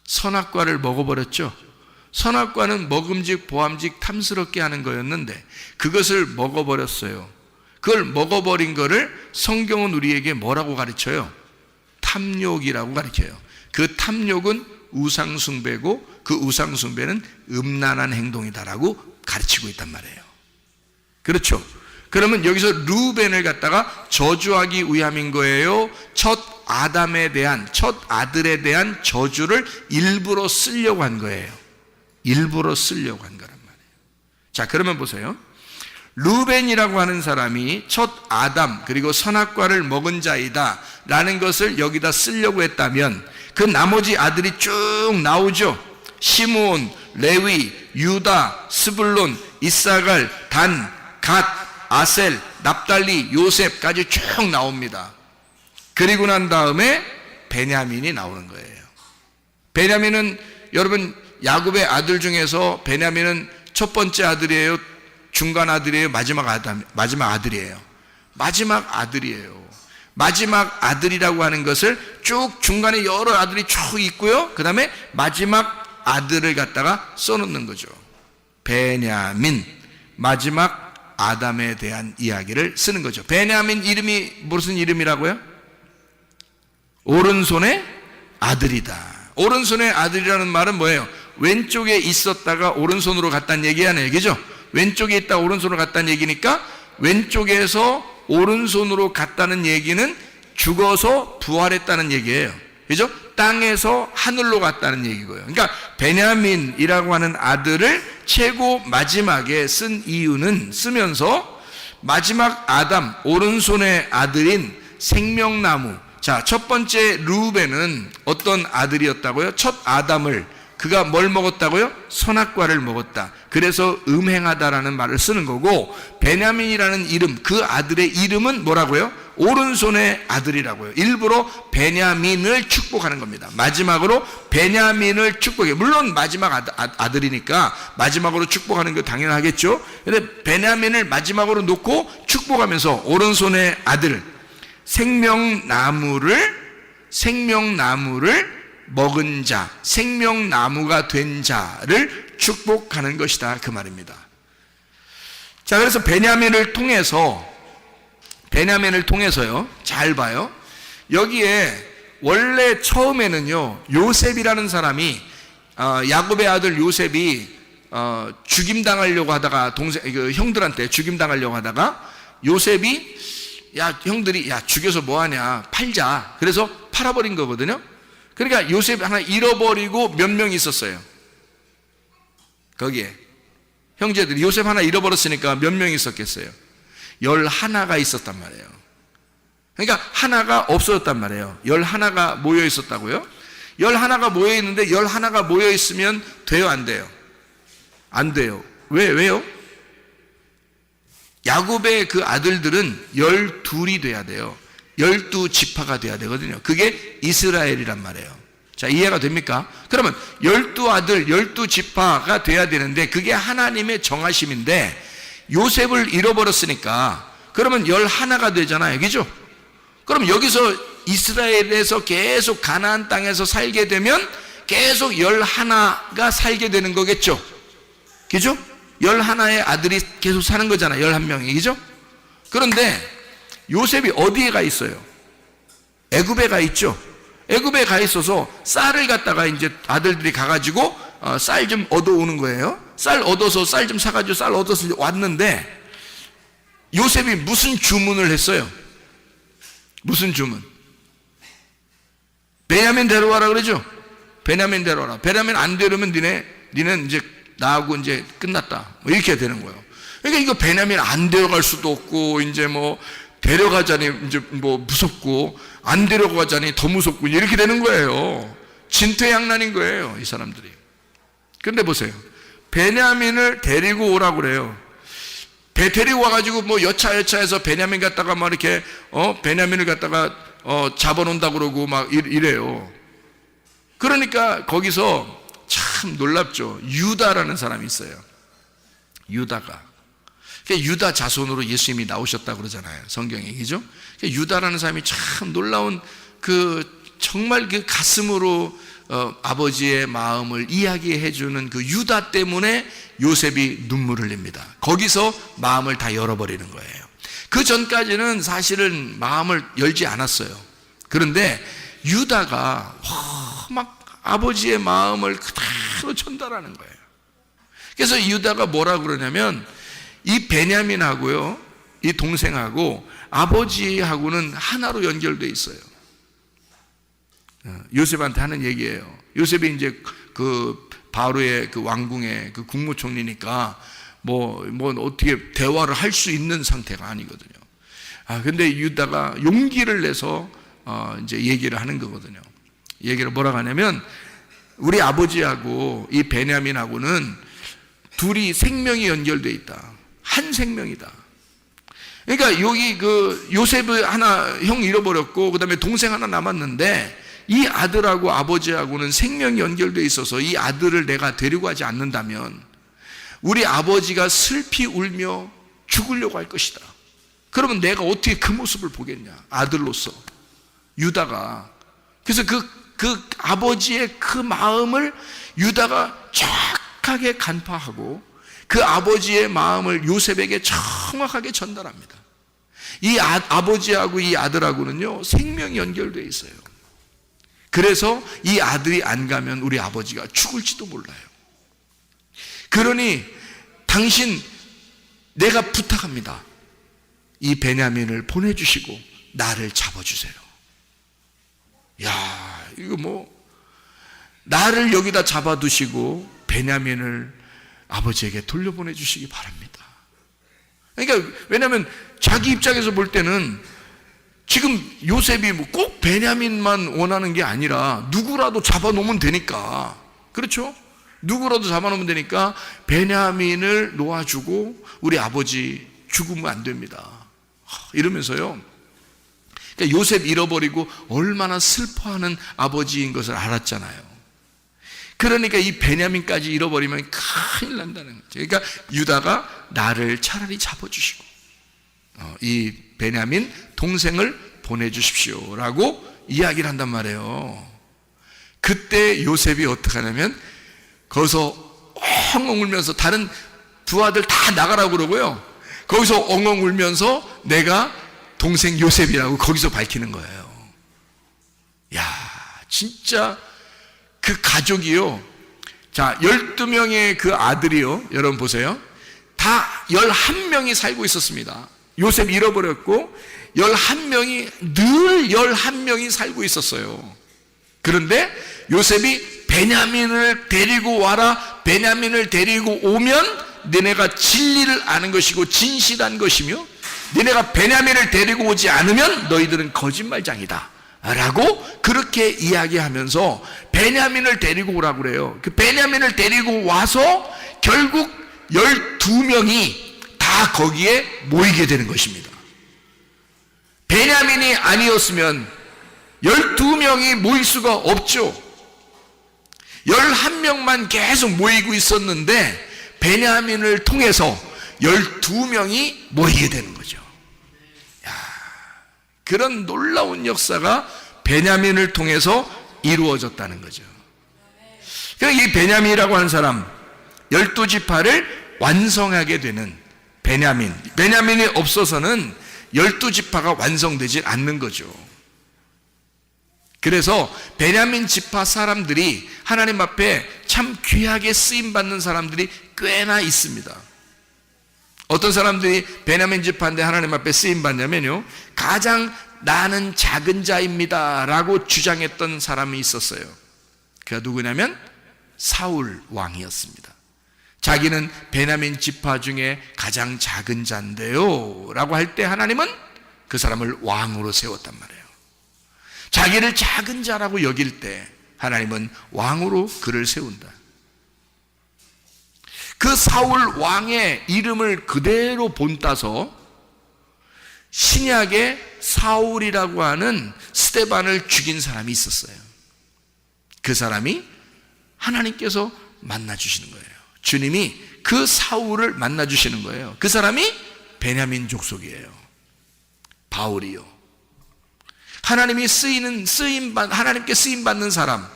선악과를 먹어버렸죠. 선악과는 먹음직 보암직 탐스럽게 하는 거였는데 그것을 먹어버렸어요. 그걸 먹어버린 거를 성경은 우리에게 뭐라고 가르쳐요? 탐욕이라고 가르쳐요. 그 탐욕은 우상숭배고 그 우상숭배는 음란한 행동이다라고 가르치고 있단 말이에요. 그렇죠? 그러면 여기서 르우벤을 갖다가 저주하기 위함인 거예요? 첫 아담에 대한, 첫 아들에 대한 저주를 일부러 쓰려고 한 거예요. 일부러 쓰려고 한 거란 말이에요. 자, 그러면 보세요. 르우벤이라고 하는 사람이 첫 아담 그리고 선악과를 먹은 자이다 라는 것을 여기다 쓰려고 했다면 그 나머지 아들이 쭉 나오죠. 시므온, 레위, 유다, 스불론, 이사갈, 단, 갓, 아셀, 납달리, 요셉까지 쭉 나옵니다. 그리고 난 다음에 베냐민이 나오는 거예요. 베냐민은 여러분 야곱의 아들 중에서 베냐민은 첫 번째 아들이에요? 중간 아들이에요? 마지막 아들이에요? 마지막 아들이에요. 마지막 아들이라고 하는 것을 쭉 중간에 여러 아들이 쭉 있고요. 그 다음에 마지막 아들을 갖다가 써놓는 거죠. 베냐민, 마지막 아담에 대한 이야기를 쓰는 거죠. 베냐민 이름이 무슨 이름이라고요? 오른손의 아들이다. 오른손의 아들이라는 말은 뭐예요? 왼쪽에 있었다가 오른손으로 갔다는 얘기 아니에요, 그죠? 왼쪽에 있다 오른손으로 갔다는 얘기니까 왼쪽에서 오른손으로 갔다는 얘기는 죽어서 부활했다는 얘기예요, 그죠? 땅에서 하늘로 갔다는 얘기고요. 그러니까 베냐민이라고 하는 아들을 최고 마지막에 쓴 이유는, 쓰면서 마지막 아담, 오른손의 아들인 생명나무. 자, 첫 번째 르우벤은 어떤 아들이었다고요? 첫 아담을, 그가 뭘 먹었다고요? 선악과를 먹었다. 그래서 음행하다라는 말을 쓰는 거고, 베냐민이라는 이름, 그 아들의 이름은 뭐라고요? 오른손의 아들이라고요. 일부러 베냐민을 축복하는 겁니다. 마지막으로 베냐민을 축복해요. 물론 마지막 아들이니까 마지막으로 축복하는 거 당연하겠죠. 근데 베냐민을 마지막으로 놓고 축복하면서 오른손의 아들, 생명나무를 먹은 자, 생명나무가 된 자를 축복하는 것이다, 그 말입니다. 자, 그래서 베냐민을 통해서요, 잘 봐요. 여기에 원래 처음에는요, 요셉이라는 사람이, 야곱의 아들 요셉이 죽임당하려고 하다가, 형들한테 죽임당하려고 하다가, 요셉이 야, 형들이 야, 죽여서 뭐하냐, 팔자. 그래서 팔아버린 거거든요. 그러니까 요셉 하나 잃어버리고 몇 명 있었어요? 거기에 형제들이 요셉 하나 잃어버렸으니까 몇 명 있었겠어요? 11가 있었단 말이에요. 그러니까 하나가 없어졌단 말이에요. 11가 모여 있었다고요? 11가 모여 있는데 11가 모여 있으면 돼요, 안 돼요? 안 돼요. 왜요? 야곱의 그 아들들은 12이 돼야 돼요. 12지파가 돼야 되거든요. 그게 이스라엘이란 말이에요. 자, 이해가 됩니까? 그러면 12아들, 12지파가 돼야 되는데 그게 하나님의 정하심인데 요셉을 잃어버렸으니까 그러면 11가 되잖아요, 그죠? 그럼 여기서 이스라엘에서 계속 가나안 땅에서 살게 되면 계속 11가 살게 되는 거겠죠, 그죠? 11의 아들이 계속 사는 거잖아요, 11명이, 그죠? 그런데 요셉이 어디에 가 있어요? 애굽에 가 있죠. 애굽에 가 있어서 쌀을 갖다가 이제 아들들이 가가지고 쌀 좀 얻어오는 거예요. 쌀 얻어서 쌀 좀 사가지고 쌀 얻어서 왔는데 요셉이 무슨 주문을 했어요? 무슨 주문? 베냐민 데려와라 그러죠. 베냐민 데려와라. 베냐민 안 데려오면 니는 이제 나하고 이제 끝났다. 뭐 이렇게 되는 거예요. 그러니까 이거 베냐민 안 데려갈 수도 없고, 이제 뭐 데려가자니 이제 뭐 무섭고, 안 데려가자니 더 무섭고, 이렇게 되는 거예요. 진퇴양난인 거예요, 이 사람들이. 근데 보세요. 베냐민을 데리고 오라고 그래요. 배 데리고 와가지고 뭐 여차여차해서 베냐민 갖다가 막 이렇게, 베냐민을 갖다가, 잡아놓는다고 그러고 막 이래요. 그러니까 거기서 참 놀랍죠. 유다라는 사람이 있어요. 유다가. 그러니까 유다 자손으로 예수님이 나오셨다고 그러잖아요. 성경에, 그죠? 그러니까 유다라는 사람이 참 놀라운 정말 그 가슴으로 아버지의 마음을 이야기해주는 그 유다 때문에 요셉이 눈물을 흘립니다. 거기서 마음을 다 열어버리는 거예요. 그 전까지는 사실은 마음을 열지 않았어요. 그런데 유다가 막 아버지의 마음을 그대로 전달하는 거예요. 그래서 유다가 뭐라고 그러냐면, 이 베냐민하고요, 이 동생하고 아버지하고는 하나로 연결되어 있어요. 요셉한테 하는 얘기예요. 요셉이 이제 그 바로의 그 왕궁의 그 국무총리니까 뭐 어떻게 대화를 할 수 있는 상태가 아니거든요. 근데 유다가 용기를 내서 이제 얘기를 하는 거거든요. 얘기를 뭐라고 하냐면, 우리 아버지하고 이 베냐민하고는 둘이 생명이 연결되어 있다. 한 생명이다. 그러니까 여기 그 요셉을 하나 형 잃어버렸고, 그 다음에 동생 하나 남았는데, 이 아들하고 아버지하고는 생명이 연결되어 있어서 이 아들을 내가 데리고 가지 않는다면 우리 아버지가 슬피 울며 죽으려고 할 것이다. 그러면 내가 어떻게 그 모습을 보겠냐, 아들로서. 유다가. 그래서 그 아버지의 그 마음을 유다가 정확하게 간파하고 그 아버지의 마음을 요셉에게 정확하게 전달합니다. 이 아버지하고 이 아들하고는요, 생명이 연결되어 있어요. 그래서 이 아들이 안 가면 우리 아버지가 죽을지도 몰라요. 그러니 당신, 내가 부탁합니다. 이 베냐민을 보내주시고 나를 잡아주세요. 야, 이거 뭐, 나를 여기다 잡아두시고 베냐민을 아버지에게 돌려보내 주시기 바랍니다. 그러니까 왜냐하면 자기 입장에서 볼 때는 지금 요셉이 뭐 꼭 베냐민만 원하는 게 아니라 누구라도 잡아놓으면 되니까, 그렇죠? 누구라도 잡아놓으면 되니까 베냐민을 놓아주고 우리 아버지 죽으면 안 됩니다. 이러면서요, 그러니까 요셉 잃어버리고 얼마나 슬퍼하는 아버지인 것을 알았잖아요. 그러니까 이 베냐민까지 잃어버리면 큰일 난다는 거죠. 그러니까 유다가 나를 차라리 잡아주시고 이 베냐민 동생을 보내주십시오 라고 이야기를 한단 말이에요. 그때 요셉이 어떻게 하냐면 거기서 엉엉 울면서, 다른 두 아들 다 나가라고 그러고요, 거기서 엉엉 울면서 내가 동생 요셉이라고 거기서 밝히는 거예요. 야, 진짜 그 가족이요, 자, 12명의 그 아들이요, 여러분 보세요, 다 11명이 살고 있었습니다. 요셉 잃어버렸고 11명이 늘 11명이 살고 있었어요. 그런데 요셉이 베냐민을 데리고 와라, 베냐민을 데리고 오면 너네가 진리를 아는 것이고 진실한 것이며, 너네가 베냐민을 데리고 오지 않으면 너희들은 거짓말장이다 라고 그렇게 이야기하면서 베냐민을 데리고 오라고 그래요. 그 베냐민을 데리고 와서 결국 12명이 다 거기에 모이게 되는 것입니다. 베냐민이 아니었으면 12명이 모일 수가 없죠. 11명만 계속 모이고 있었는데 베냐민을 통해서 12명이 모이게 되는 거죠. 야, 그런 놀라운 역사가 베냐민을 통해서 이루어졌다는 거죠. 그러니까 이 베냐민이라고 하는 사람, 12지파를 완성하게 되는 베냐민이 없어서는 12지파가 완성되지 않는 거죠. 그래서 베냐민 지파 사람들이 하나님 앞에 참 귀하게 쓰임받는 사람들이 꽤나 있습니다. 어떤 사람들이 베냐민 지파인데 하나님 앞에 쓰임받냐면요, 가장 나는 작은 자입니다 라고 주장했던 사람이 있었어요. 그가 누구냐면 사울 왕이었습니다. 자기는 베냐민 지파 중에 가장 작은 자인데요 라고 할 때 하나님은 그 사람을 왕으로 세웠단 말이에요. 자기를 작은 자라고 여길 때 하나님은 왕으로 그를 세운다. 그 사울 왕의 이름을 그대로 본따서 신약에 사울이라고 하는 스데반을 죽인 사람이 있었어요. 그 사람이 하나님께서 만나주시는 거예요. 주님이 그 사울을 만나주시는 거예요. 그 사람이 베냐민 족속이에요. 바울이요. 하나님이 하나님께 쓰임받는 사람,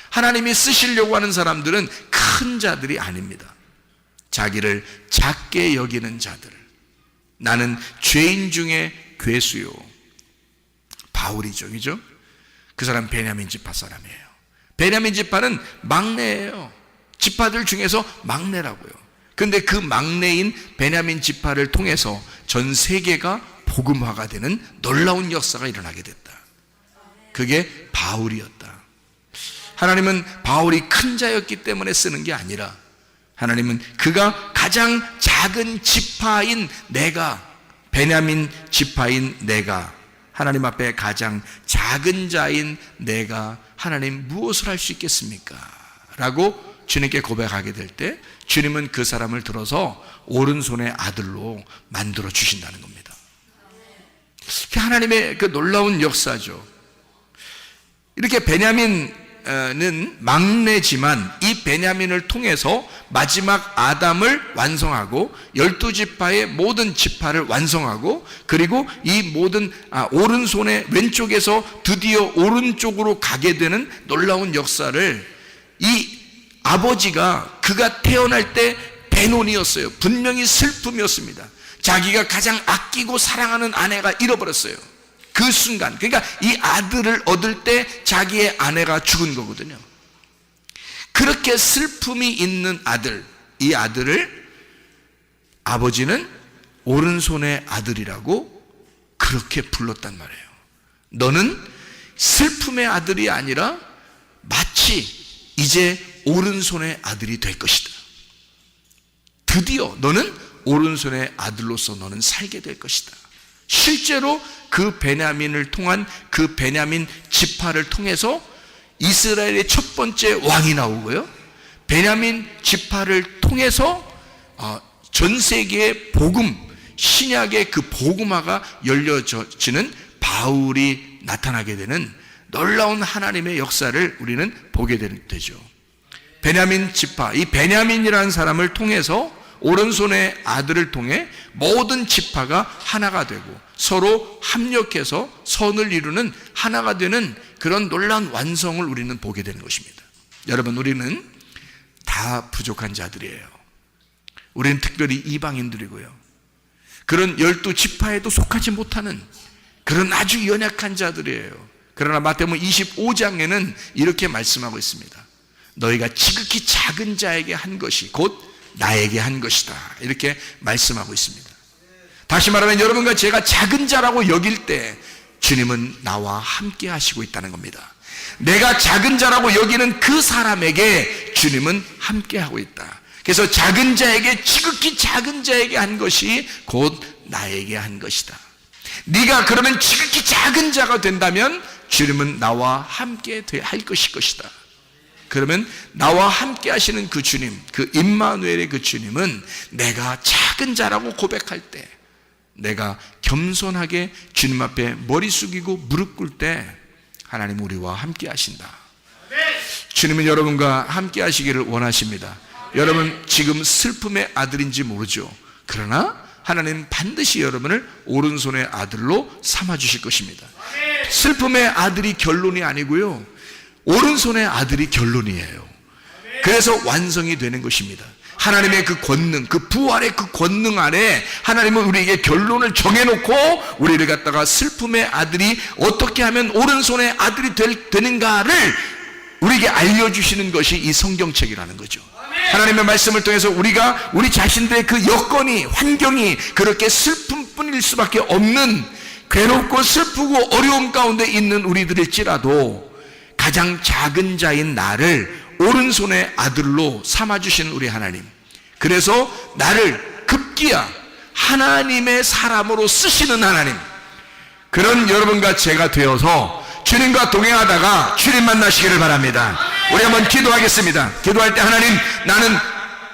하나님이 쓰시려고 하는 사람들은 큰 자들이 아닙니다. 자기를 작게 여기는 자들. 나는 죄인 중에 괴수요. 바울이죠, 그죠? 그 사람 베냐민 지파 사람이에요. 베냐민 지파는 막내예요. 지파들 중에서 막내라고요. 그런데 그 막내인 베냐민 지파를 통해서 전 세계가 복음화가 되는 놀라운 역사가 일어나게 됐다. 그게 바울이었다. 하나님은 바울이 큰 자였기 때문에 쓰는 게 아니라 하나님은 그가 가장 작은 지파인 내가, 베냐민 지파인 내가, 하나님 앞에 가장 작은 자인 내가 하나님 무엇을 할 수 있겠습니까? 라고 주님께 고백하게 될 때 주님은 그 사람을 들어서 오른손의 아들로 만들어 주신다는 겁니다. 하나님의 그 놀라운 역사죠. 이렇게 베냐민은 막내지만 이 베냐민을 통해서 마지막 아담을 완성하고 12지파의 모든 지파를 완성하고 그리고 이 모든 오른손의 왼쪽에서 드디어 오른쪽으로 가게 되는 놀라운 역사를 이 아버지가 그가 태어날 때 대논이었어요. 분명히 슬픔이었습니다. 자기가 가장 아끼고 사랑하는 아내가 잃어버렸어요. 그 순간, 그러니까 이 아들을 얻을 때 자기의 아내가 죽은 거거든요. 그렇게 슬픔이 있는 아들, 이 아들을 아버지는 오른손의 아들이라고 그렇게 불렀단 말이에요. 너는 슬픔의 아들이 아니라 마치 이제 오른손의 아들이 될 것이다. 드디어 너는 오른손의 아들로서 너는 살게 될 것이다. 실제로 그 베냐민을 통한 그 베냐민 지파를 통해서 이스라엘의 첫 번째 왕이 나오고요, 베냐민 지파를 통해서 전 세계의 복음, 신약의 그 복음화가 열려지는 바울이 나타나게 되는 놀라운 하나님의 역사를 우리는 보게 되죠. 베냐민 지파, 이 베냐민이라는 사람을 통해서 오른손의 아들을 통해 모든 지파가 하나가 되고 서로 합력해서 선을 이루는 하나가 되는 그런 놀라운 완성을 우리는 보게 되는 것입니다. 여러분, 우리는 다 부족한 자들이에요. 우리는 특별히 이방인들이고요, 그런 12지파에도 속하지 못하는 그런 아주 연약한 자들이에요. 그러나 마태복음 25장에는 이렇게 말씀하고 있습니다. 너희가 지극히 작은 자에게 한 것이 곧 나에게 한 것이다, 이렇게 말씀하고 있습니다. 다시 말하면 여러분과 제가 작은 자라고 여길 때 주님은 나와 함께 하시고 있다는 겁니다. 내가 작은 자라고 여기는 그 사람에게 주님은 함께 하고 있다. 그래서 작은 자에게, 지극히 작은 자에게 한 것이 곧 나에게 한 것이다. 네가 그러면 지극히 작은 자가 된다면 주님은 나와 함께 할 것이다. 그러면 나와 함께 하시는 그 주님, 그 임마누엘의 그 주님은 내가 작은 자라고 고백할 때, 내가 겸손하게 주님 앞에 머리 숙이고 무릎 꿇을 때 하나님 우리와 함께 하신다. 주님은 여러분과 함께 하시기를 원하십니다. 여러분 지금 슬픔의 아들인지 모르죠. 그러나 하나님 반드시 여러분을 오른손의 아들로 삼아주실 것입니다. 슬픔의 아들이 결론이 아니고요, 오른손의 아들이 결론이에요. 그래서 완성이 되는 것입니다. 하나님의 그 권능, 그 부활의 그 권능 안에 하나님은 우리에게 결론을 정해놓고 우리를 갖다가 슬픔의 아들이 어떻게 하면 오른손의 아들이 되는가를 우리에게 알려주시는 것이 이 성경책이라는 거죠. 하나님의 말씀을 통해서 우리가 우리 자신들의 그 여건이, 환경이 그렇게 슬픔뿐일 수밖에 없는, 괴롭고 슬프고 어려움 가운데 있는 우리들일지라도 가장 작은 자인 나를 오른손의 아들로 삼아주시는 우리 하나님, 그래서 나를 급기야 하나님의 사람으로 쓰시는 하나님, 그런 여러분과 제가 되어서 주님과 동행하다가 주님 만나시기를 바랍니다. 우리 한번 기도하겠습니다. 기도할 때 하나님, 나는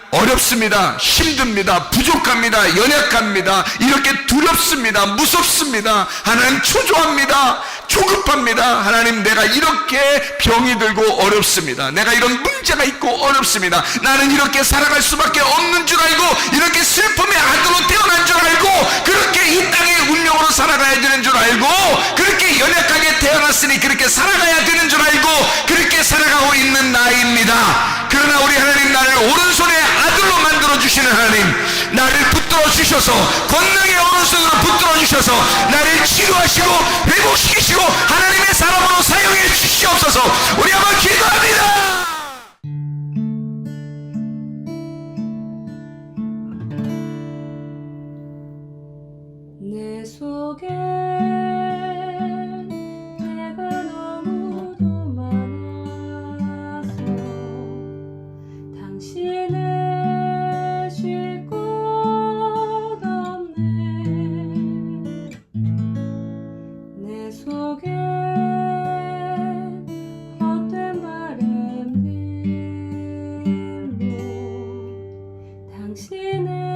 어렵습니다. 힘듭니다. 부족합니다. 연약합니다. 이렇게 두렵습니다. 무섭습니다. 하나님, 초조합니다. 조급합니다. 하나님, 내가 이렇게 병이 들고 어렵습니다. 내가 이런 문제가 있고 어렵습니다. 나는 이렇게 살아갈 수밖에 없는 줄 알고, 이렇게 슬픔의 아들로 태어난 줄 알고, 그렇게 이 땅의 운명으로 살아가야 되는 줄 알고, 그렇게 연약하게 태어났으니 그렇게 살아가야 되는 줄 알고 그렇게 살아가고 있는 나이입니다. 그러나 우리 하나님, 나를 오른손에 아들로 만들어주시는 하나님, 나를 붙들어 주셔서, 권능의 오른손으로 붙들어 주셔서 나를 치료하시고 회복시키시고 하나님의 사람으로 사용해 주시옵소서. 우리 한번 기도합니다. 내 속에 내가 너무도 많아서 당신을 쉴 곳 없네. 내 속에 헛된 바람들로 당신을